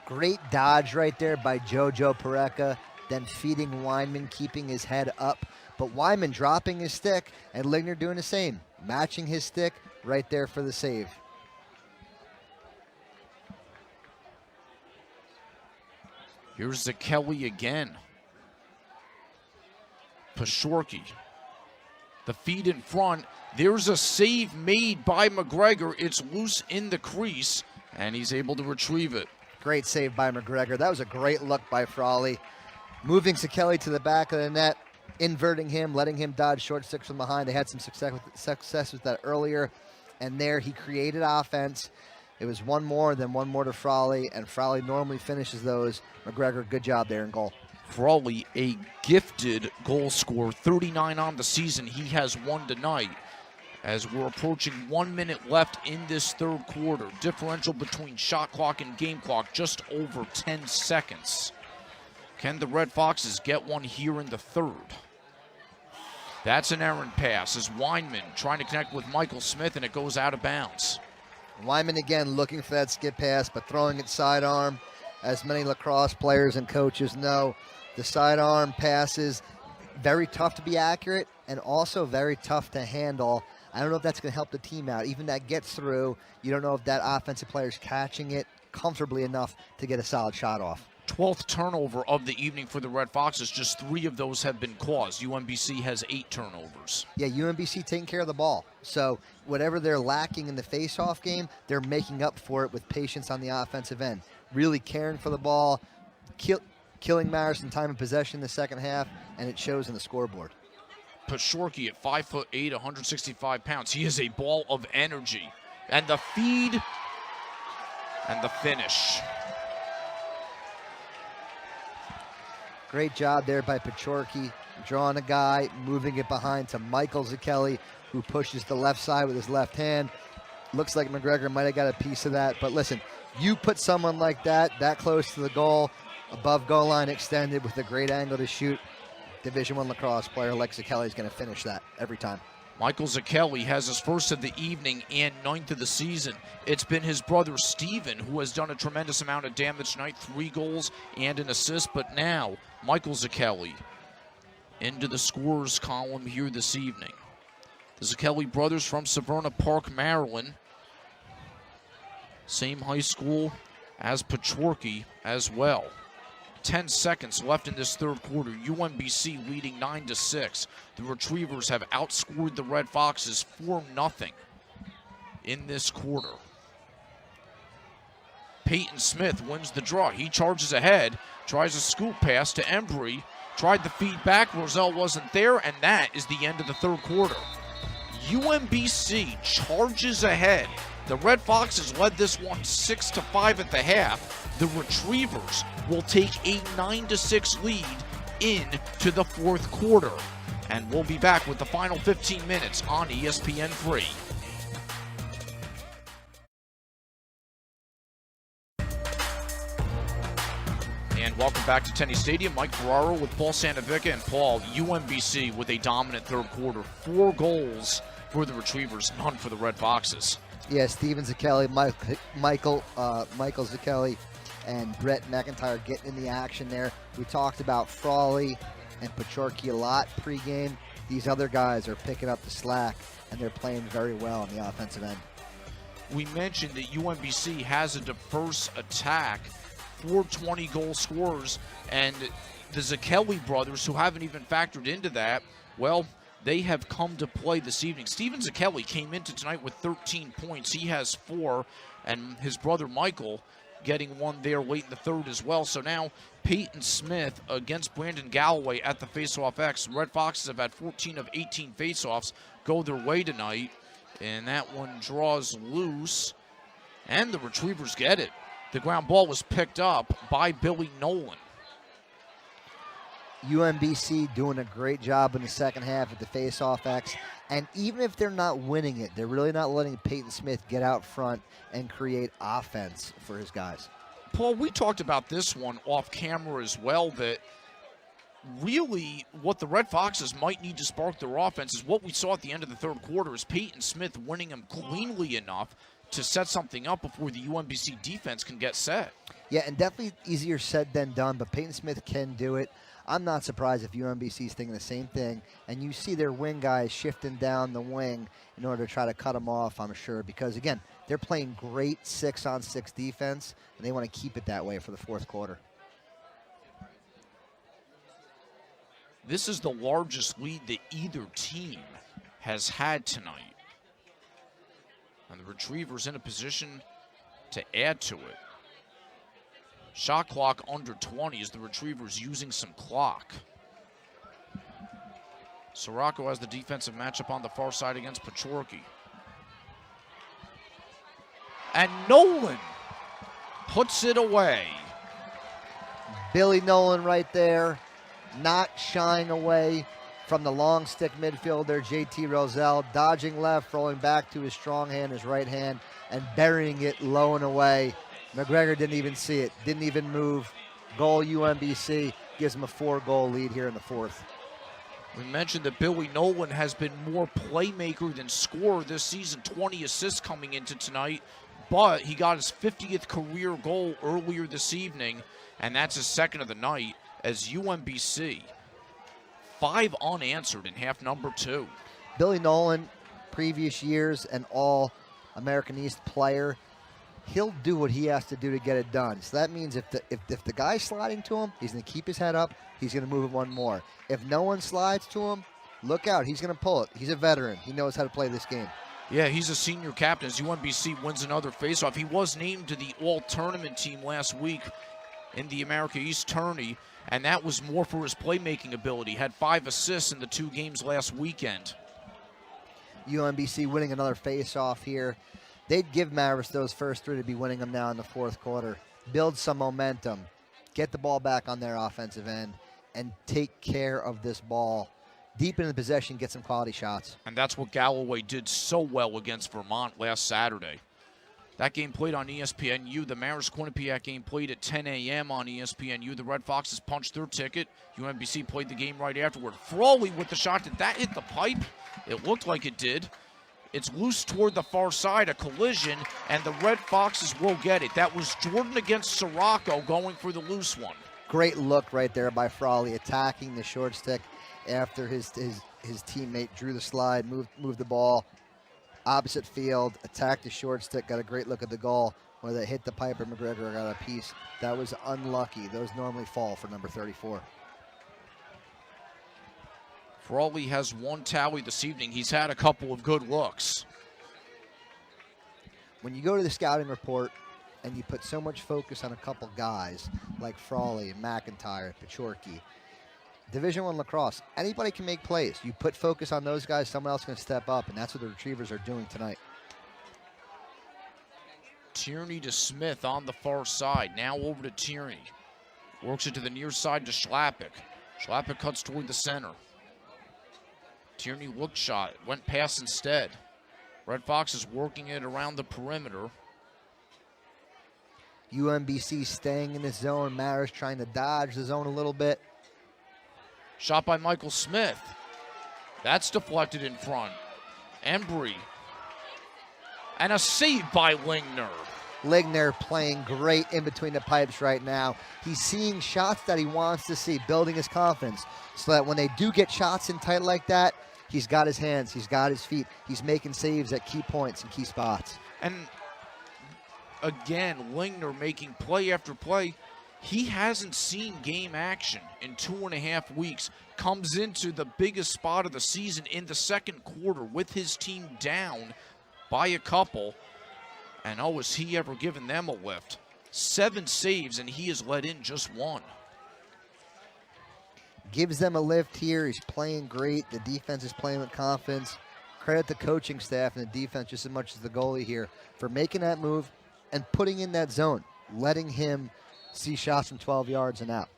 Great dodge right there by Jojo Pareca, then feeding Weinman, keeping his head up But Wyman dropping his stick and Ligner doing the same, matching his stick right there for the save. Here's Kelly again. Pashorky. The feed in front. There's a save made by McGregor. It's loose in the crease, and he's able to retrieve it. Great save by McGregor. That was a great look by Frawley. Moving Sekeli to the back of the net, inverting him, letting him dodge short sticks from behind. They had some success with that earlier, and there he created offense. It was one more, then one more to Frawley, and Frawley normally finishes those. McGregor, good job there in goal. Frawley, a gifted goal scorer, 39 on the season. He has one tonight. As we're approaching 1 minute left in this third quarter, differential between shot clock and game clock just over 10 seconds. Can the Red Foxes get one here in the third? That's an errant pass as Weinman trying to connect with Michael Smith, and it goes out of bounds. Wyman again looking for that skip pass, but throwing it sidearm. As many lacrosse players and coaches know, the sidearm passes, very tough to be accurate and also very tough to handle. I don't know if that's going to help the team out. Even that gets through, you don't know if that offensive player is catching it comfortably enough to get a solid shot off. 12th turnover of the evening for the Red Foxes. Just 3 of those have been caused. UMBC has 8 turnovers. Yeah, UMBC taking care of the ball. So whatever they're lacking in the face-off game, they're making up for it with patience on the offensive end. Really caring for the ball, killing Marist in time of possession in the second half, and it shows in the scoreboard. Pashorky at 5'8", 165 pounds. He is a ball of energy. And the feed and the finish. Great job there by Pachorky, drawing a guy, moving it behind to Michael Sekeli, who pushes the left side with his left hand. Looks like McGregor might have got a piece of that, but listen, you put someone like that close to the goal, above goal line extended with a great angle to shoot, Division I lacrosse player like Sekeli is going to finish that every time. Michael Sekeli has his first of the evening and 9th of the season. It's been his brother Steven who has done a tremendous amount of damage tonight, 3 goals and an assist, but now Michael Sekeli into the scorers column here this evening. The Sekeli brothers from Severna Park, Maryland. Same high school as Pachorky as well. 10 seconds left in this third quarter. UMBC leading 9-6. The Retrievers have outscored the Red Foxes 4-0 in this quarter. Peyton Smith wins the draw. He charges ahead, tries a scoop pass to Embry, tried the feed back. Roselle wasn't there, and that is the end of the third quarter. UMBC charges ahead. The Red Foxes led this one 6-5 at the half. The Retrievers will take a 9-6 lead into the fourth quarter. And we'll be back with the final 15 minutes on ESPN3. And welcome back to Tenny Stadium. Mike Ferraro with Paul Santavica. And Paul, UMBC with a dominant third quarter. 4 goals for the Retrievers, none for the Red Foxes. Yeah, Steven Sekeli, Michael Sekeli, and Brett McIntyre getting in the action there. We talked about Frawley and Pachorky a lot pregame. These other guys are picking up the slack, and they're playing very well on the offensive end. We mentioned that UMBC has a diverse attack, 420 goal scorers, and the Sekeli brothers, who haven't even factored into that, well, they have come to play this evening. Steven Sekeli came into tonight with 13 points. He has 4, and his brother Michael getting 1 there late in the third as well. So now Peyton Smith against Brandon Galloway at the Faceoff X. Red Foxes have had 14 of 18 faceoffs go their way tonight, and that one draws loose, and the Retrievers get it. The ground ball was picked up by Billy Nolan. UMBC doing a great job in the second half at the face-off X. And even if they're not winning it, they're really not letting Peyton Smith get out front and create offense for his guys. Paul, we talked about this one off camera as well, that really what the Red Foxes might need to spark their offense is what we saw at the end of the third quarter is Peyton Smith winning them cleanly enough to set something up before the UMBC defense can get set. Yeah, and definitely easier said than done, but Peyton Smith can do it. I'm not surprised if UMBC is thinking the same thing, and you see their wing guys shifting down the wing in order to try to cut them off, I'm sure, because, again, they're playing great 6-on-6 defense, and they want to keep it that way for the fourth quarter. This is the largest lead that either team has had tonight. And the Retrievers in a position to add to it. Shot clock under 20 as the Retrievers using some clock. Sirocco has the defensive matchup on the far side against Pachorki. And Nolan puts it away. Billy Nolan right there, not shying away from the long stick midfielder, JT Roselle, dodging left, rolling back to his strong hand, his right hand, and burying it low and away. McGregor didn't even see it, didn't even move. Goal UMBC, gives him a 4-goal lead here in the fourth. We mentioned that Billy Nolan has been more playmaker than scorer this season, 20 assists coming into tonight, but he got his 50th career goal earlier this evening, and that's his second of the night as UMBC 5 unanswered in half number 2. Billy Nolan, previous years, an All-American East player. He'll do what he has to do to get it done. So that means if the guy's sliding to him, he's going to keep his head up. He's going to move it one more. If no one slides to him, look out. He's going to pull it. He's a veteran. He knows how to play this game. Yeah, he's a senior captain as UMBC wins another faceoff. He was named to the all-tournament team last week in the America East tourney, and that was more for his playmaking ability. Had 5 assists in the 2 games last weekend. UMBC winning another faceoff here. They'd give Marist those first 3 to be winning them now in the fourth quarter. Build some momentum. Get the ball back on their offensive end and take care of this ball. Deep into the possession, get some quality shots. And that's what Galloway did so well against Vermont last Saturday. That game played on ESPNU. The Marist-Quinnipiac game played at 10 a.m. on ESPNU. The Red Foxes punched their ticket. UMBC played the game right afterward. Frawley with the shot. Did that hit the pipe? It looked like it did. It's loose toward the far side, a collision, and the Red Foxes will get it. That was Jordan against Sirocco going for the loose one. Great look right there by Frawley, attacking the short stick after his teammate drew the slide, moved the ball opposite field, attacked the short stick, got a great look at the goal. Whether it hit the pipe or McGregor got a piece, that was unlucky. Those normally fall for number 34. Frawley has 1 tally this evening. He's had a couple of good looks. When you go to the scouting report and you put so much focus on a couple guys like Frawley and McIntyre, Pachorki, Division I lacrosse, anybody can make plays. You put focus on those guys, someone else can step up, and that's what the Retrievers are doing tonight. Tierney to Smith on the far side. Now over to Tierney. Works it to the near side to Schlappick. Schlappick cuts toward the center. Tierney look shot. Went pass instead. Red Foxes working it around the perimeter. UMBC staying in his zone. Marist trying to dodge the zone a little bit. Shot by Michael Smith. That's deflected in front. Embry. And a save by Lingner. Ligner playing great in between the pipes right now. He's seeing shots that he wants to see, building his confidence, so that when they do get shots in tight like that, he's got his hands, he's got his feet, he's making saves at key points and key spots. And again, Lingner making play after play. He hasn't seen game action in 2.5 weeks. Comes into the biggest spot of the season in the second quarter with his team down by a couple. And oh, has he ever given them a lift? 7 saves, and he has let in just 1. Gives them a lift here. He's playing great. The defense is playing with confidence. Credit the coaching staff and the defense just as much as the goalie here for making that move and putting in that zone, letting him see shots from 12 yards and out.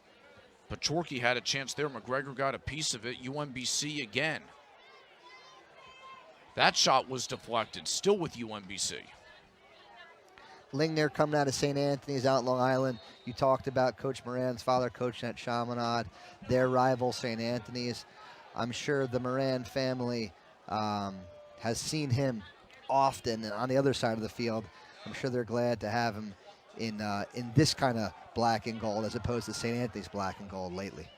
Pachorki had a chance there. McGregor got a piece of it. UMBC again. That shot was deflected, still with UMBC. Lingner coming out of St. Anthony's out Long Island. You talked about Coach Moran's father coaching at Chaminade, their rival St. Anthony's. I'm sure the Moran family has seen him often and on the other side of the field. I'm sure they're glad to have him in this kind of black and gold as opposed to St. Anthony's black and gold lately.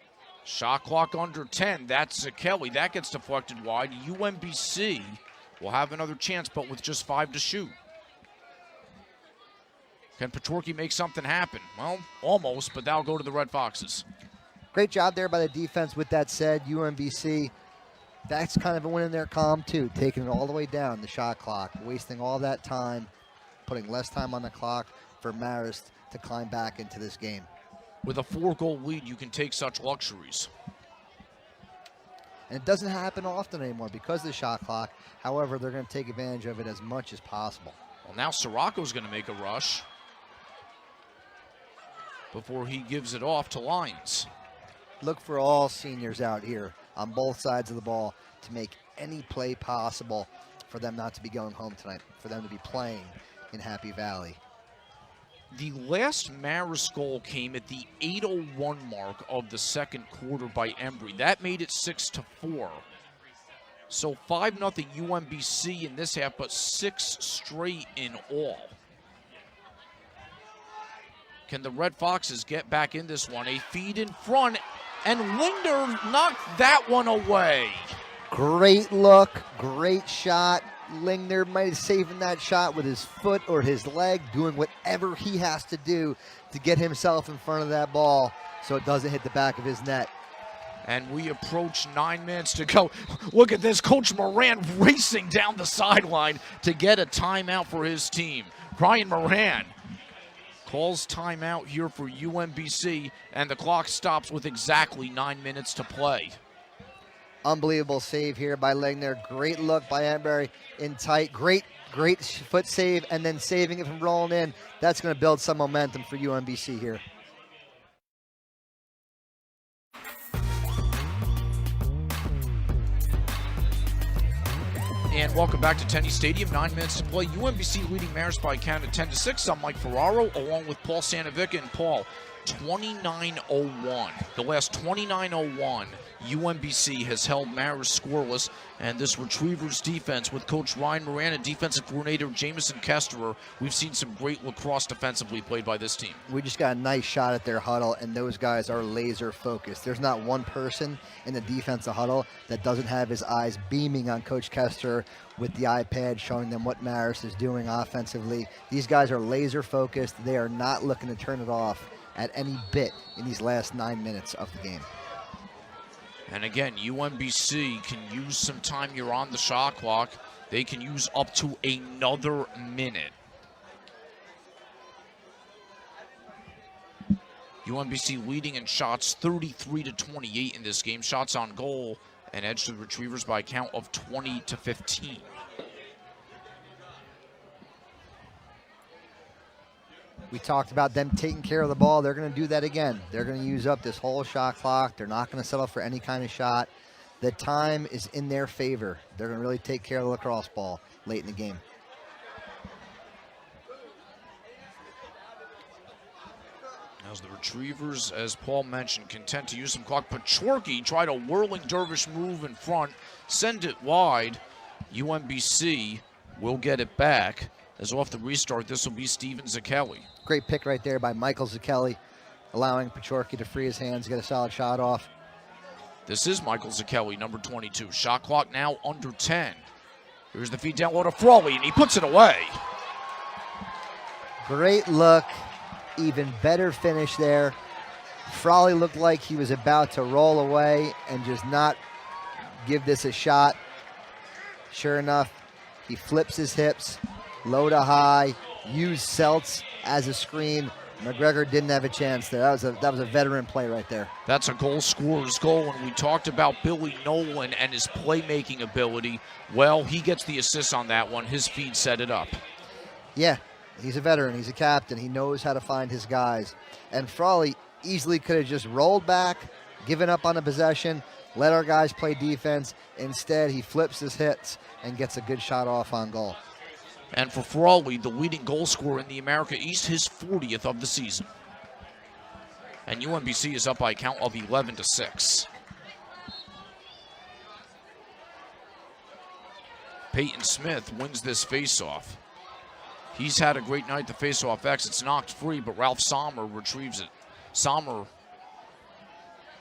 Shot clock under 10. That's Kelly. That gets deflected wide. UMBC will have another chance, but with just 5 to shoot. Can Petrorki make something happen? Well, almost, but that'll go to the Red Foxes. Great job there by the defense. With that said, UMBC, that's kind of a win in their column too, taking it all the way down the shot clock, wasting all that time, putting less time on the clock for Marist to climb back into this game. With a 4-goal lead, you can take such luxuries. And it doesn't happen often anymore because of the shot clock. However, they're going to take advantage of it as much as possible. Well, now Sirocco's going to make a rush before he gives it off to Lyons. Look for all seniors out here on both sides of the ball to make any play possible for them not to be going home tonight, for them to be playing in Happy Valley. The last Marist goal came at the 8:01 mark of the second quarter by Embry. That made it 6-4. So 5-0 UMBC in this half, but 6 straight in all. Can the Red Foxes get back in this one? A feed in front, and Linder knocked that one away. Great look, great shot. Lingner might have saved that shot with his foot or his leg, doing whatever he has to do to get himself in front of that ball so it doesn't hit the back of his net. And we approach 9 minutes to go. Look at this, Coach Moran racing down the sideline to get a timeout for his team. Brian Moran calls timeout here for UMBC, and the clock stops with exactly 9 minutes to play. Unbelievable save here by Lingner. Great look by Embry in tight. Great foot save, and then saving it from rolling in. That's going to build some momentum for UMBC here. And welcome back to Tenny Stadium. 9 minutes to play. UMBC leading Marist by a count of 10-6. I'm Mike Ferraro, along with Paul Sanovica. And Paul, 29:01. The last 29:01, UMBC has held Marist scoreless, and this Retrievers defense with Coach Ryan Moran and defensive coordinator Jamison Kesterer, we've seen some great lacrosse defensively played by this team. We just got a nice shot at their huddle, and those guys are laser focused. There's not one person in the defensive huddle that doesn't have his eyes beaming on Coach Kesterer with the iPad showing them what Marist is doing offensively. These guys are laser focused. They are not looking to turn it off at any bit in these last 9 minutes of the game. And again, UMBC can use some time here on the shot clock. They can use up to another minute. UMBC leading in shots 33-28 in this game. Shots on goal, and edge to the Retrievers by a count of 20-15. We talked about them taking care of the ball. They're going to do that again. They're going to use up this whole shot clock. They're not going to settle for any kind of shot. The time is in their favor. They're going to really take care of the lacrosse ball late in the game. As the Retrievers, as Paul mentioned, content to use some clock. Petrorki tried a whirling dervish move in front, send it wide. UMBC will get it back. As off the restart, this will be Steven Zakelli. Great pick right there by Michael Zakelli, allowing Petrorki to free his hands, get a solid shot off. This is Michael Zakelli, number 22. Shot clock now under 10. Here's the feed down low to Frawley, and he puts it away. Great look, even better finish there. Frawley looked like he was about to roll away and just not give this a shot. Sure enough, he flips his hips, low to high, used Seltz as a screen. McGregor didn't have a chance there. That was a veteran play right there. That's a goal scorer's goal, and we talked about Billy Nolan and his playmaking ability. Well, he gets the assist on that one. His feed set it up. Yeah, he's a veteran. He's a captain. He knows how to find his guys. And Frawley easily could have just rolled back, given up on the possession, let our guys play defense. Instead, he flips his hits and gets a good shot off on goal. And for Frawley, the leading goal scorer in the America East, his 40th of the season. And UMBC is up by a count of 11-6. Peyton Smith wins this faceoff. He's had a great night. The faceoff X. It's knocked free, but Ralph Sommer retrieves it. Sommer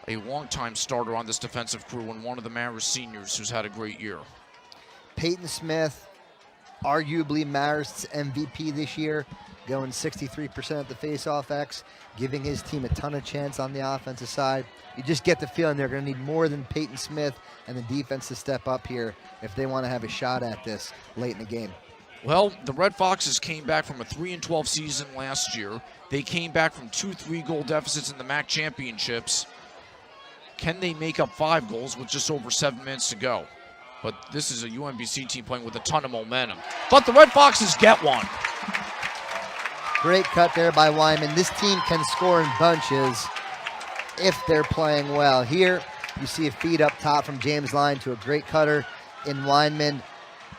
a longtime starter on this defensive crew and one of the Marist seniors who's had a great year. Peyton Smith, arguably Marist's MVP this year, going 63% at the faceoff X, giving his team a ton of chance on the offensive side. You just get the feeling they're going to need more than Peyton Smith and the defense to step up here if they want to have a shot at this late in the game. Well, the Red Foxes came back from a 3-12 season last year. They came back from 2 3-goal deficits in the MAC championships. Can they make up 5 goals with just over 7 minutes to go? But this is a UMBC team playing with a ton of momentum. But the Red Foxes get one. Great cut there by Wyman. This team can score in bunches if they're playing well. Here, you see a feed up top from James Line to a great cutter in Wyman.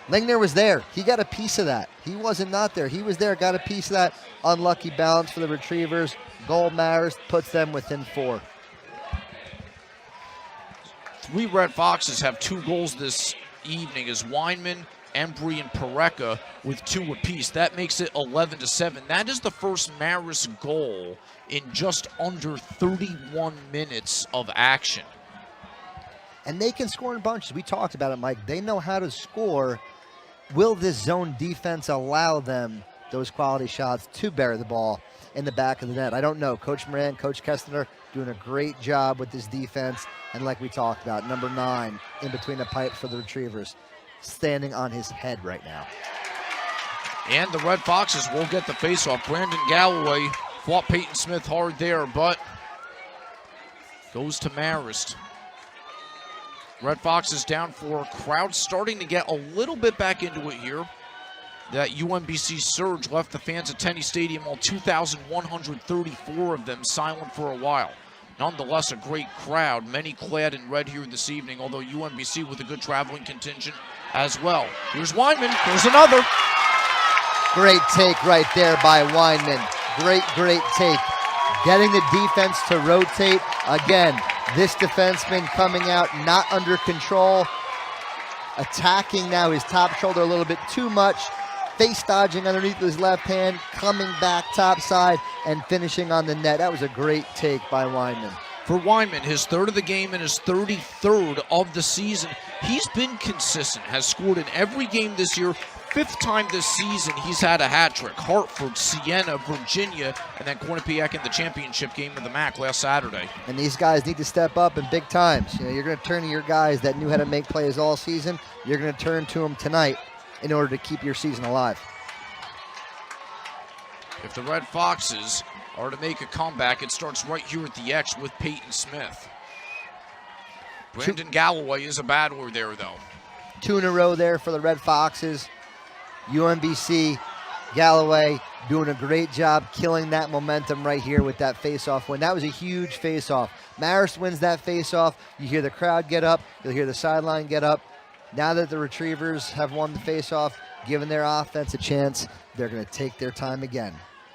Lingner was there. He got a piece of that. He wasn't not there. He was there, got a piece of that. Unlucky bounce for the Retrievers. Goal Marist puts them within 4. 3 Red Foxes have 2 goals this evening as Weinman, Embry, and Pareca with 2 apiece. That makes it 11-7. That is the first Marist goal in just under 31 minutes of action. And they can score in bunches. We talked about it, Mike. They know how to score. Will this zone defense allow them those quality shots to bury the ball in the back of the net? I don't know. Coach Moran, Coach Kestner doing a great job with this defense. And like we talked about, number 9 in between the pipes for the Retrievers, standing on his head right now. And the Red Foxes will get the faceoff. Brandon Galloway fought Peyton Smith hard there, but goes to Marist. Red Foxes down 4. Crowd starting to get a little bit back into it here. That UMBC surge left the fans at Tenney Stadium, all 2,134 of them silent for a while. Nonetheless, a great crowd, many clad in red here this evening, although UMBC with a good traveling contingent as well. Here's Weinman. Here's another. Great take right there by Weinman. Great take. Getting the defense to rotate. Again, this defenseman coming out not under control. Attacking now his top shoulder a little bit too much. Face dodging underneath his left hand, coming back top side and finishing on the net. That was a great take by Weinman. For Weinman, his 3rd of the game and his 33rd of the season. He's been consistent, has scored in every game this year. 5th time this season he's had a hat trick. Hartford, Siena, Virginia, and then Quinnipiac in the championship game of the MAC last Saturday. And these guys need to step up in big times. You know, you're going to turn to your guys that knew how to make plays all season. You're going to turn to them tonight in order to keep your season alive. If the Red Foxes are to make a comeback, it starts right here at the X with Peyton Smith. Brandon Galloway is a battler there, though. 2 in a row there for the Red Foxes. UMBC, Galloway doing a great job killing that momentum right here with that face-off win. That was a huge face-off. Marist wins that face-off. You hear the crowd get up. You'll hear the sideline get up. Now that the Retrievers have won the face-off, given their offense a chance, they're going to take their time again.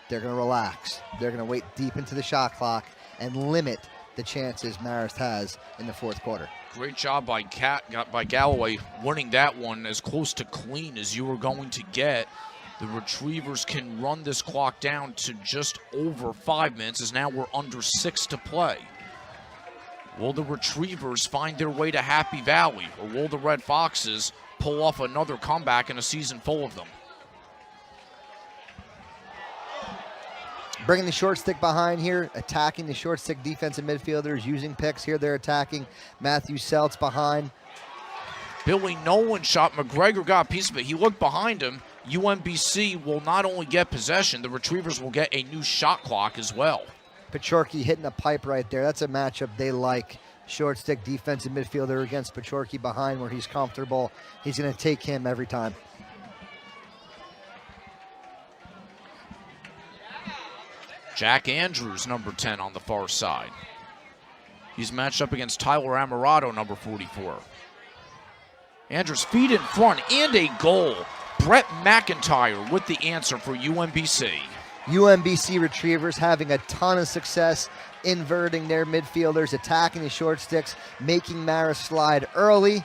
They're going to relax. They're going to wait deep into the shot clock and limit the chances Marist has in the 4th quarter. Great job by Galloway winning that one as close to clean as you were going to get. The Retrievers can run this clock down to just over 5 minutes as now we're under 6 to play. Will the Retrievers find their way to Happy Valley, or will the Red Foxes pull off another comeback in a season full of them? Bringing the short stick behind here, attacking the short stick defensive midfielders, using picks here. They're attacking. Matthew Seltz behind. Billy Nolan shot. McGregor got a piece of it. He looked behind him. UMBC will not only get possession, the Retrievers will get a new shot clock as well. Pachorki hitting a pipe right there. That's a matchup they like. Short stick defensive midfielder against Pachorki behind where he's comfortable. He's going to take him every time. Jack Andrews, number 10 on the far side. He's matched up against Tyler Amarato, number 44. Andrews feet in front and a goal. Brett McIntyre with the answer for UMBC. UMBC Retrievers having a ton of success inverting their midfielders, attacking the short sticks, making Marist slide early,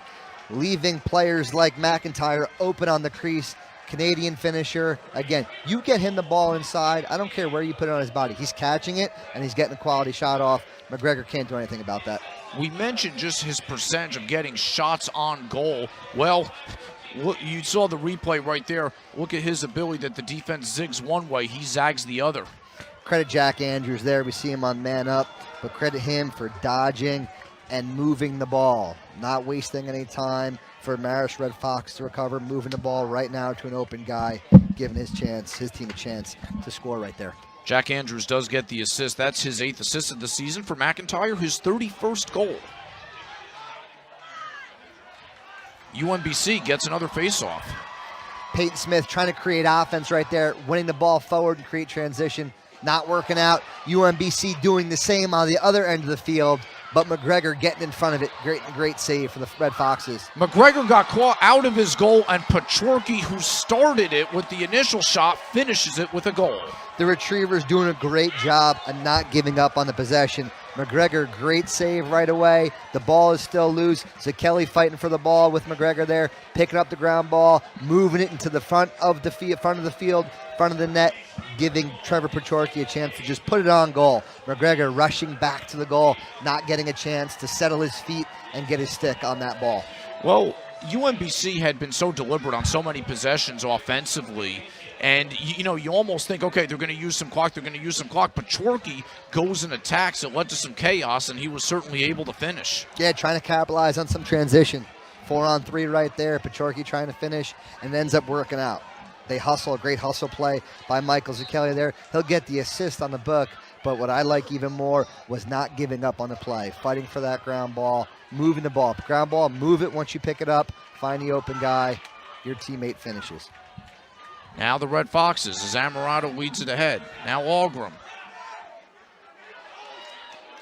leaving players like McIntyre open on the crease, Canadian finisher. Again, you get him the ball inside. I don't care where you put it on his body. He's catching it, and he's getting a quality shot off. McGregor can't do anything about that. We mentioned just his percentage of getting shots on goal. Well, look, you saw the replay right there. Look at his ability that the defense zigs one way, he zags the other. Credit Jack Andrews there. We see him on man up, but credit him for dodging and moving the ball, not wasting any time for Marist Red Fox to recover, moving the ball right now to an open guy, giving his team a chance to score right there. Jack Andrews does get the assist. That's his 8th assist of the season for McIntyre, his 31st goal. UMBC gets another faceoff. Peyton Smith trying to create offense right there, winning the ball forward and create transition. Not working out. UMBC doing the same on the other end of the field, but McGregor getting in front of it. Great save for the Red Foxes. McGregor got caught out of his goal, and Pachorky, who started it with the initial shot, finishes it with a goal. The Retrievers doing a great job of not giving up on the possession. McGregor, great save right away. The ball is still loose. Kelly fighting for the ball with McGregor there, picking up the ground ball, moving it into the front of the field, front of the net, giving Trevor Pachorky a chance to just put it on goal. McGregor rushing back to the goal, not getting a chance to settle his feet and get his stick on that ball. Well, UMBC had been so deliberate on so many possessions offensively, and you almost think, okay, they're going to use some clock, but Pachorky goes and attacks. It led to some chaos, and he was certainly able to finish. Yeah, trying to capitalize on some transition. 4-on-3 right there. Pachorky trying to finish, and ends up working out. They hustle, a great hustle play by Michael Zucchelli there. He'll get the assist on the book, but what I like even more was not giving up on the play, fighting for that ground ball, moving the ball. Ground ball, move it once you pick it up, find the open guy, your teammate finishes. Now the Red Foxes, as Amarato leads it ahead. Now Algram.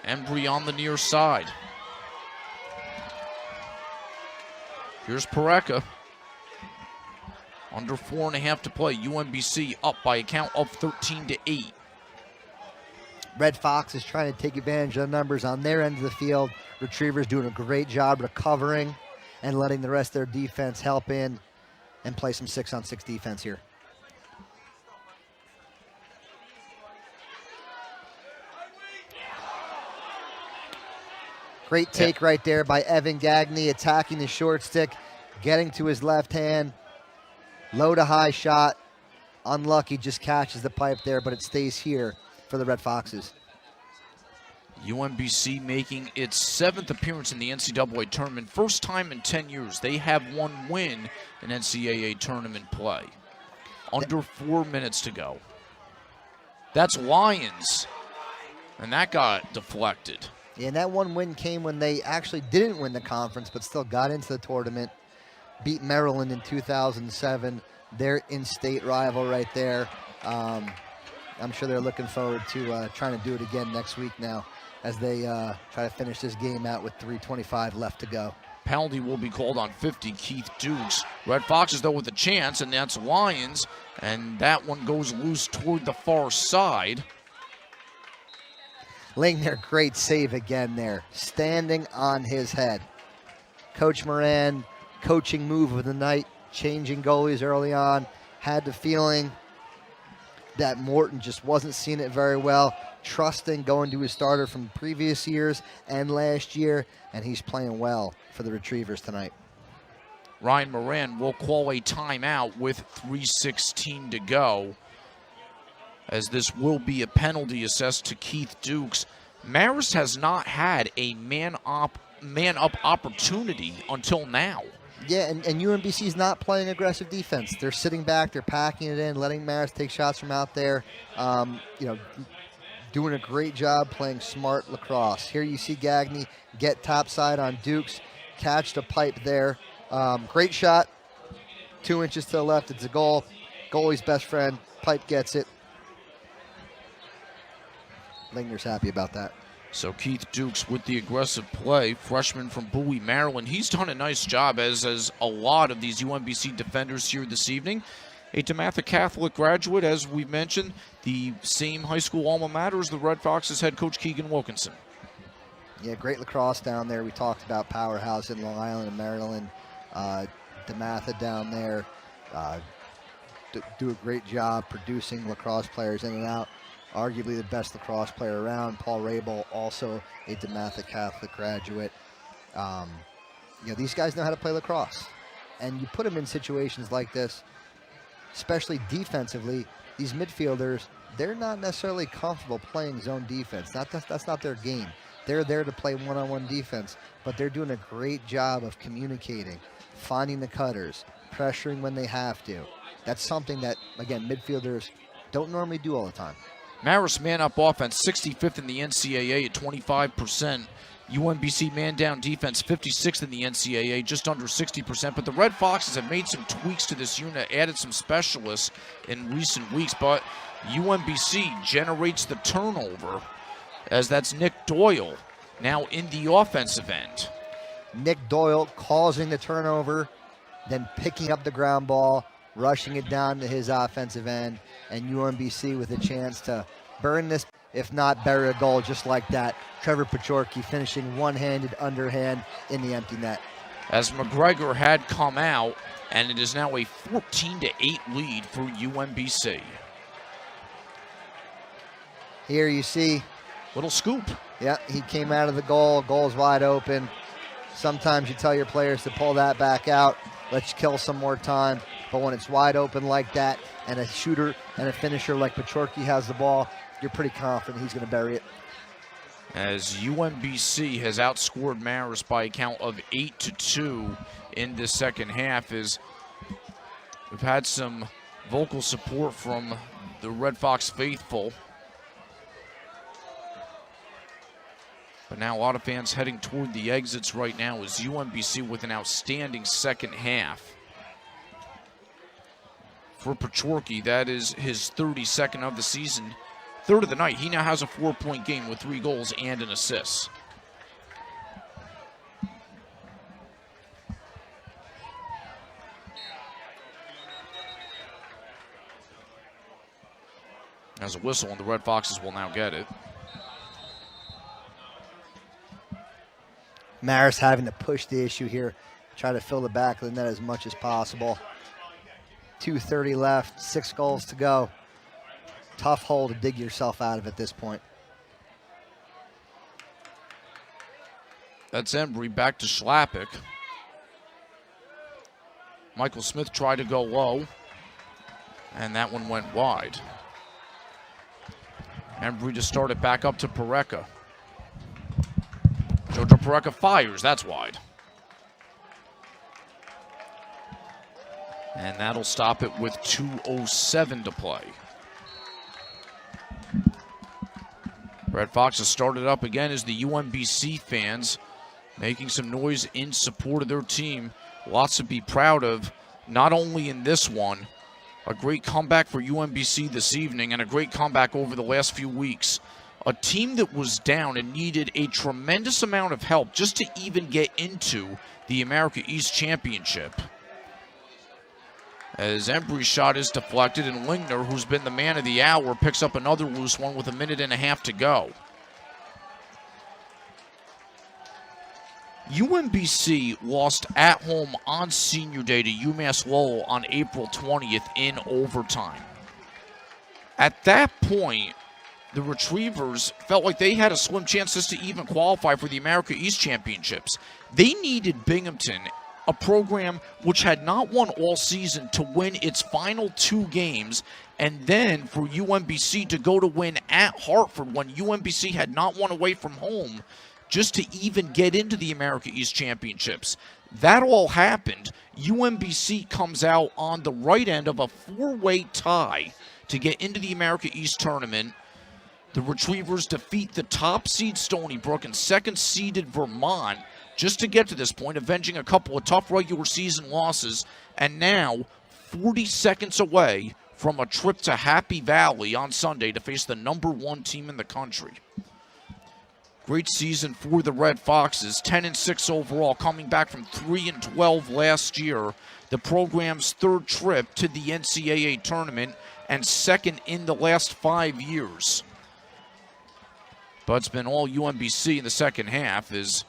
Embry on the near side. Here's Pareca. Under 4.5 to play. UMBC up by a count of 13-8. Red Fox is trying to take advantage of the numbers on their end of the field. Retrievers doing a great job recovering and letting the rest of their defense help in and play some 6-on-6 defense here. Great take right there by Evan Gagne, attacking the short stick, getting to his left hand. Low to high shot. Unlucky, just catches the pipe there, but it stays here for the Red Foxes. UMBC making its 7th appearance in the NCAA tournament. First time in 10 years. They have one win in NCAA tournament play. Under 4 minutes to go. That's Lions. And that got deflected. Yeah, and that one win came when they actually didn't win the conference, but still got into the tournament. Beat Maryland in 2007. Their in-state rival right there. I'm sure they're looking forward to trying to do it again next week now as they try to finish this game out with 3:25 left to go. Penalty will be called on 50, Keith Dukes. Red Foxes, though, with a chance, and that's Lions. And that one goes loose toward the far side. Laying their great save again there. Standing on his head. Coach Moran, coaching move of the night, changing goalies early on. Had the feeling that Morton just wasn't seeing it very well. Trusting going to his starter from previous years and last year, and he's playing well for the Retrievers tonight. Ryan Moran will call a timeout with 3:16 to go, as this will be a penalty assessed to Keith Dukes. Marist has not had a man-up opportunity until now. Yeah, and UMBC's not playing aggressive defense. They're sitting back, they're packing it in, letting Marist take shots from out there. Doing a great job playing smart lacrosse. Here you see Gagne get topside on Dukes, catch the pipe there. Great shot, 2 inches to the left, it's a goal. Goalie's best friend, pipe gets it. Linger's happy about that. So Keith Dukes with the aggressive play, freshman from Bowie, Maryland. He's done a nice job, as a lot of these UMBC defenders here this evening. A DeMatha Catholic graduate, as we've mentioned, the same high school alma mater as the Red Foxes head coach Keegan Wilkinson. Yeah, great lacrosse down there. We talked about Powerhouse in Long Island and Maryland. DeMatha down there. do a great job producing lacrosse players in and out. Arguably the best lacrosse player around. Paul Rabel, also a DeMatha Catholic graduate. These guys know how to play lacrosse. And you put them in situations like this, especially defensively, these midfielders, they're not necessarily comfortable playing zone defense. That's not their game. They're there to play one-on-one defense, but they're doing a great job of communicating, finding the cutters, pressuring when they have to. That's something that, again, midfielders don't normally do all the time. Marist man-up offense, 65th in the NCAA at 25%. UMBC man-down defense, 56th in the NCAA, just under 60%. But the Red Foxes have made some tweaks to this unit, added some specialists in recent weeks. But UMBC generates the turnover, as that's Nick Doyle now in the offensive end. Nick Doyle causing the turnover, then picking up the ground ball, rushing it down to his offensive end, and UMBC with a chance to burn this, if not bury a goal just like that. Trevor Pachorki finishing one-handed underhand in the empty net. As McGregor had come out, and it is now a 14-8 lead for UMBC. Here you see. Little scoop. Yeah, he came out of the goal. Goal's wide open. Sometimes you tell your players to pull that back out. Let's kill some more time. But when it's wide open like that, and a shooter and a finisher like Pachorki has the ball, you're pretty confident he's going to bury it. As UMBC has outscored Marist by a count of 8-2 in the second half, as we've had some vocal support from the Red Fox faithful. But now a lot of fans heading toward the exits right now as UMBC with an outstanding second half. For Pachorki, that is his 32nd of the season. Third of the night. He now has a 4-point game with 3 goals and an assist. As a whistle, and the Red Foxes will now get it. Marist having to push the issue here, try to fill the back of the net as much as possible. 2:30 left, 6 goals to go. Tough hole to dig yourself out of at this point. That's Embry back to Schlappick. Michael Smith tried to go low, and that one went wide. Embry to start it back up to Pareca. Jojo Pareca fires, that's wide. And that'll stop it with 2:07 to play. Red Foxes started up again as the UMBC fans making some noise in support of their team. Lots to be proud of, not only in this one, a great comeback for UMBC this evening and a great comeback over the last few weeks. A team that was down and needed a tremendous amount of help just to even get into the America East Championship. As Embry's shot is deflected, and Lingner, who's been the man of the hour, picks up another loose one with 1.5 minutes to go. UMBC lost at home on Senior Day to UMass Lowell on April 20th in overtime. At that point, the Retrievers felt like they had a slim chance just to even qualify for the America East Championships. They needed Binghamton, a program which had not won all season, to win its final 2 games, and then for UMBC to go to win at Hartford when UMBC had not won away from home, just to even get into the America East Championships. That all happened. UMBC comes out on the right end of a 4-way tie to get into the America East tournament. The Retrievers defeat the top seed Stony Brook and second-seeded Vermont just to get to this point, avenging a couple of tough regular season losses, and now 40 seconds away from a trip to Happy Valley on Sunday to face the #1 team in the country. Great season for the Red Foxes, 10-6 overall, coming back from 3-12 last year. The program's 3rd trip to the NCAA tournament and 2nd in the last 5 years. But it's been all UMBC in the second half as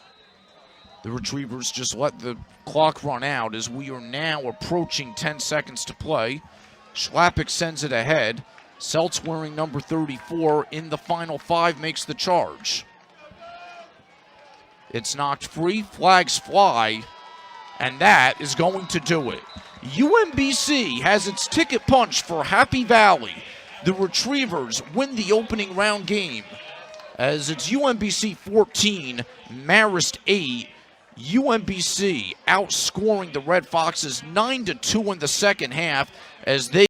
the Retrievers just let the clock run out as we are now approaching 10 seconds to play. Schlappick sends it ahead. Seltz wearing number 34 in the final 5 makes the charge. It's knocked free, flags fly, and that is going to do it. UMBC has its ticket punched for Happy Valley. The Retrievers win the opening round game as it's UMBC 14, Marist 8. UMBC outscoring the Red Foxes 9-2 in the second half as they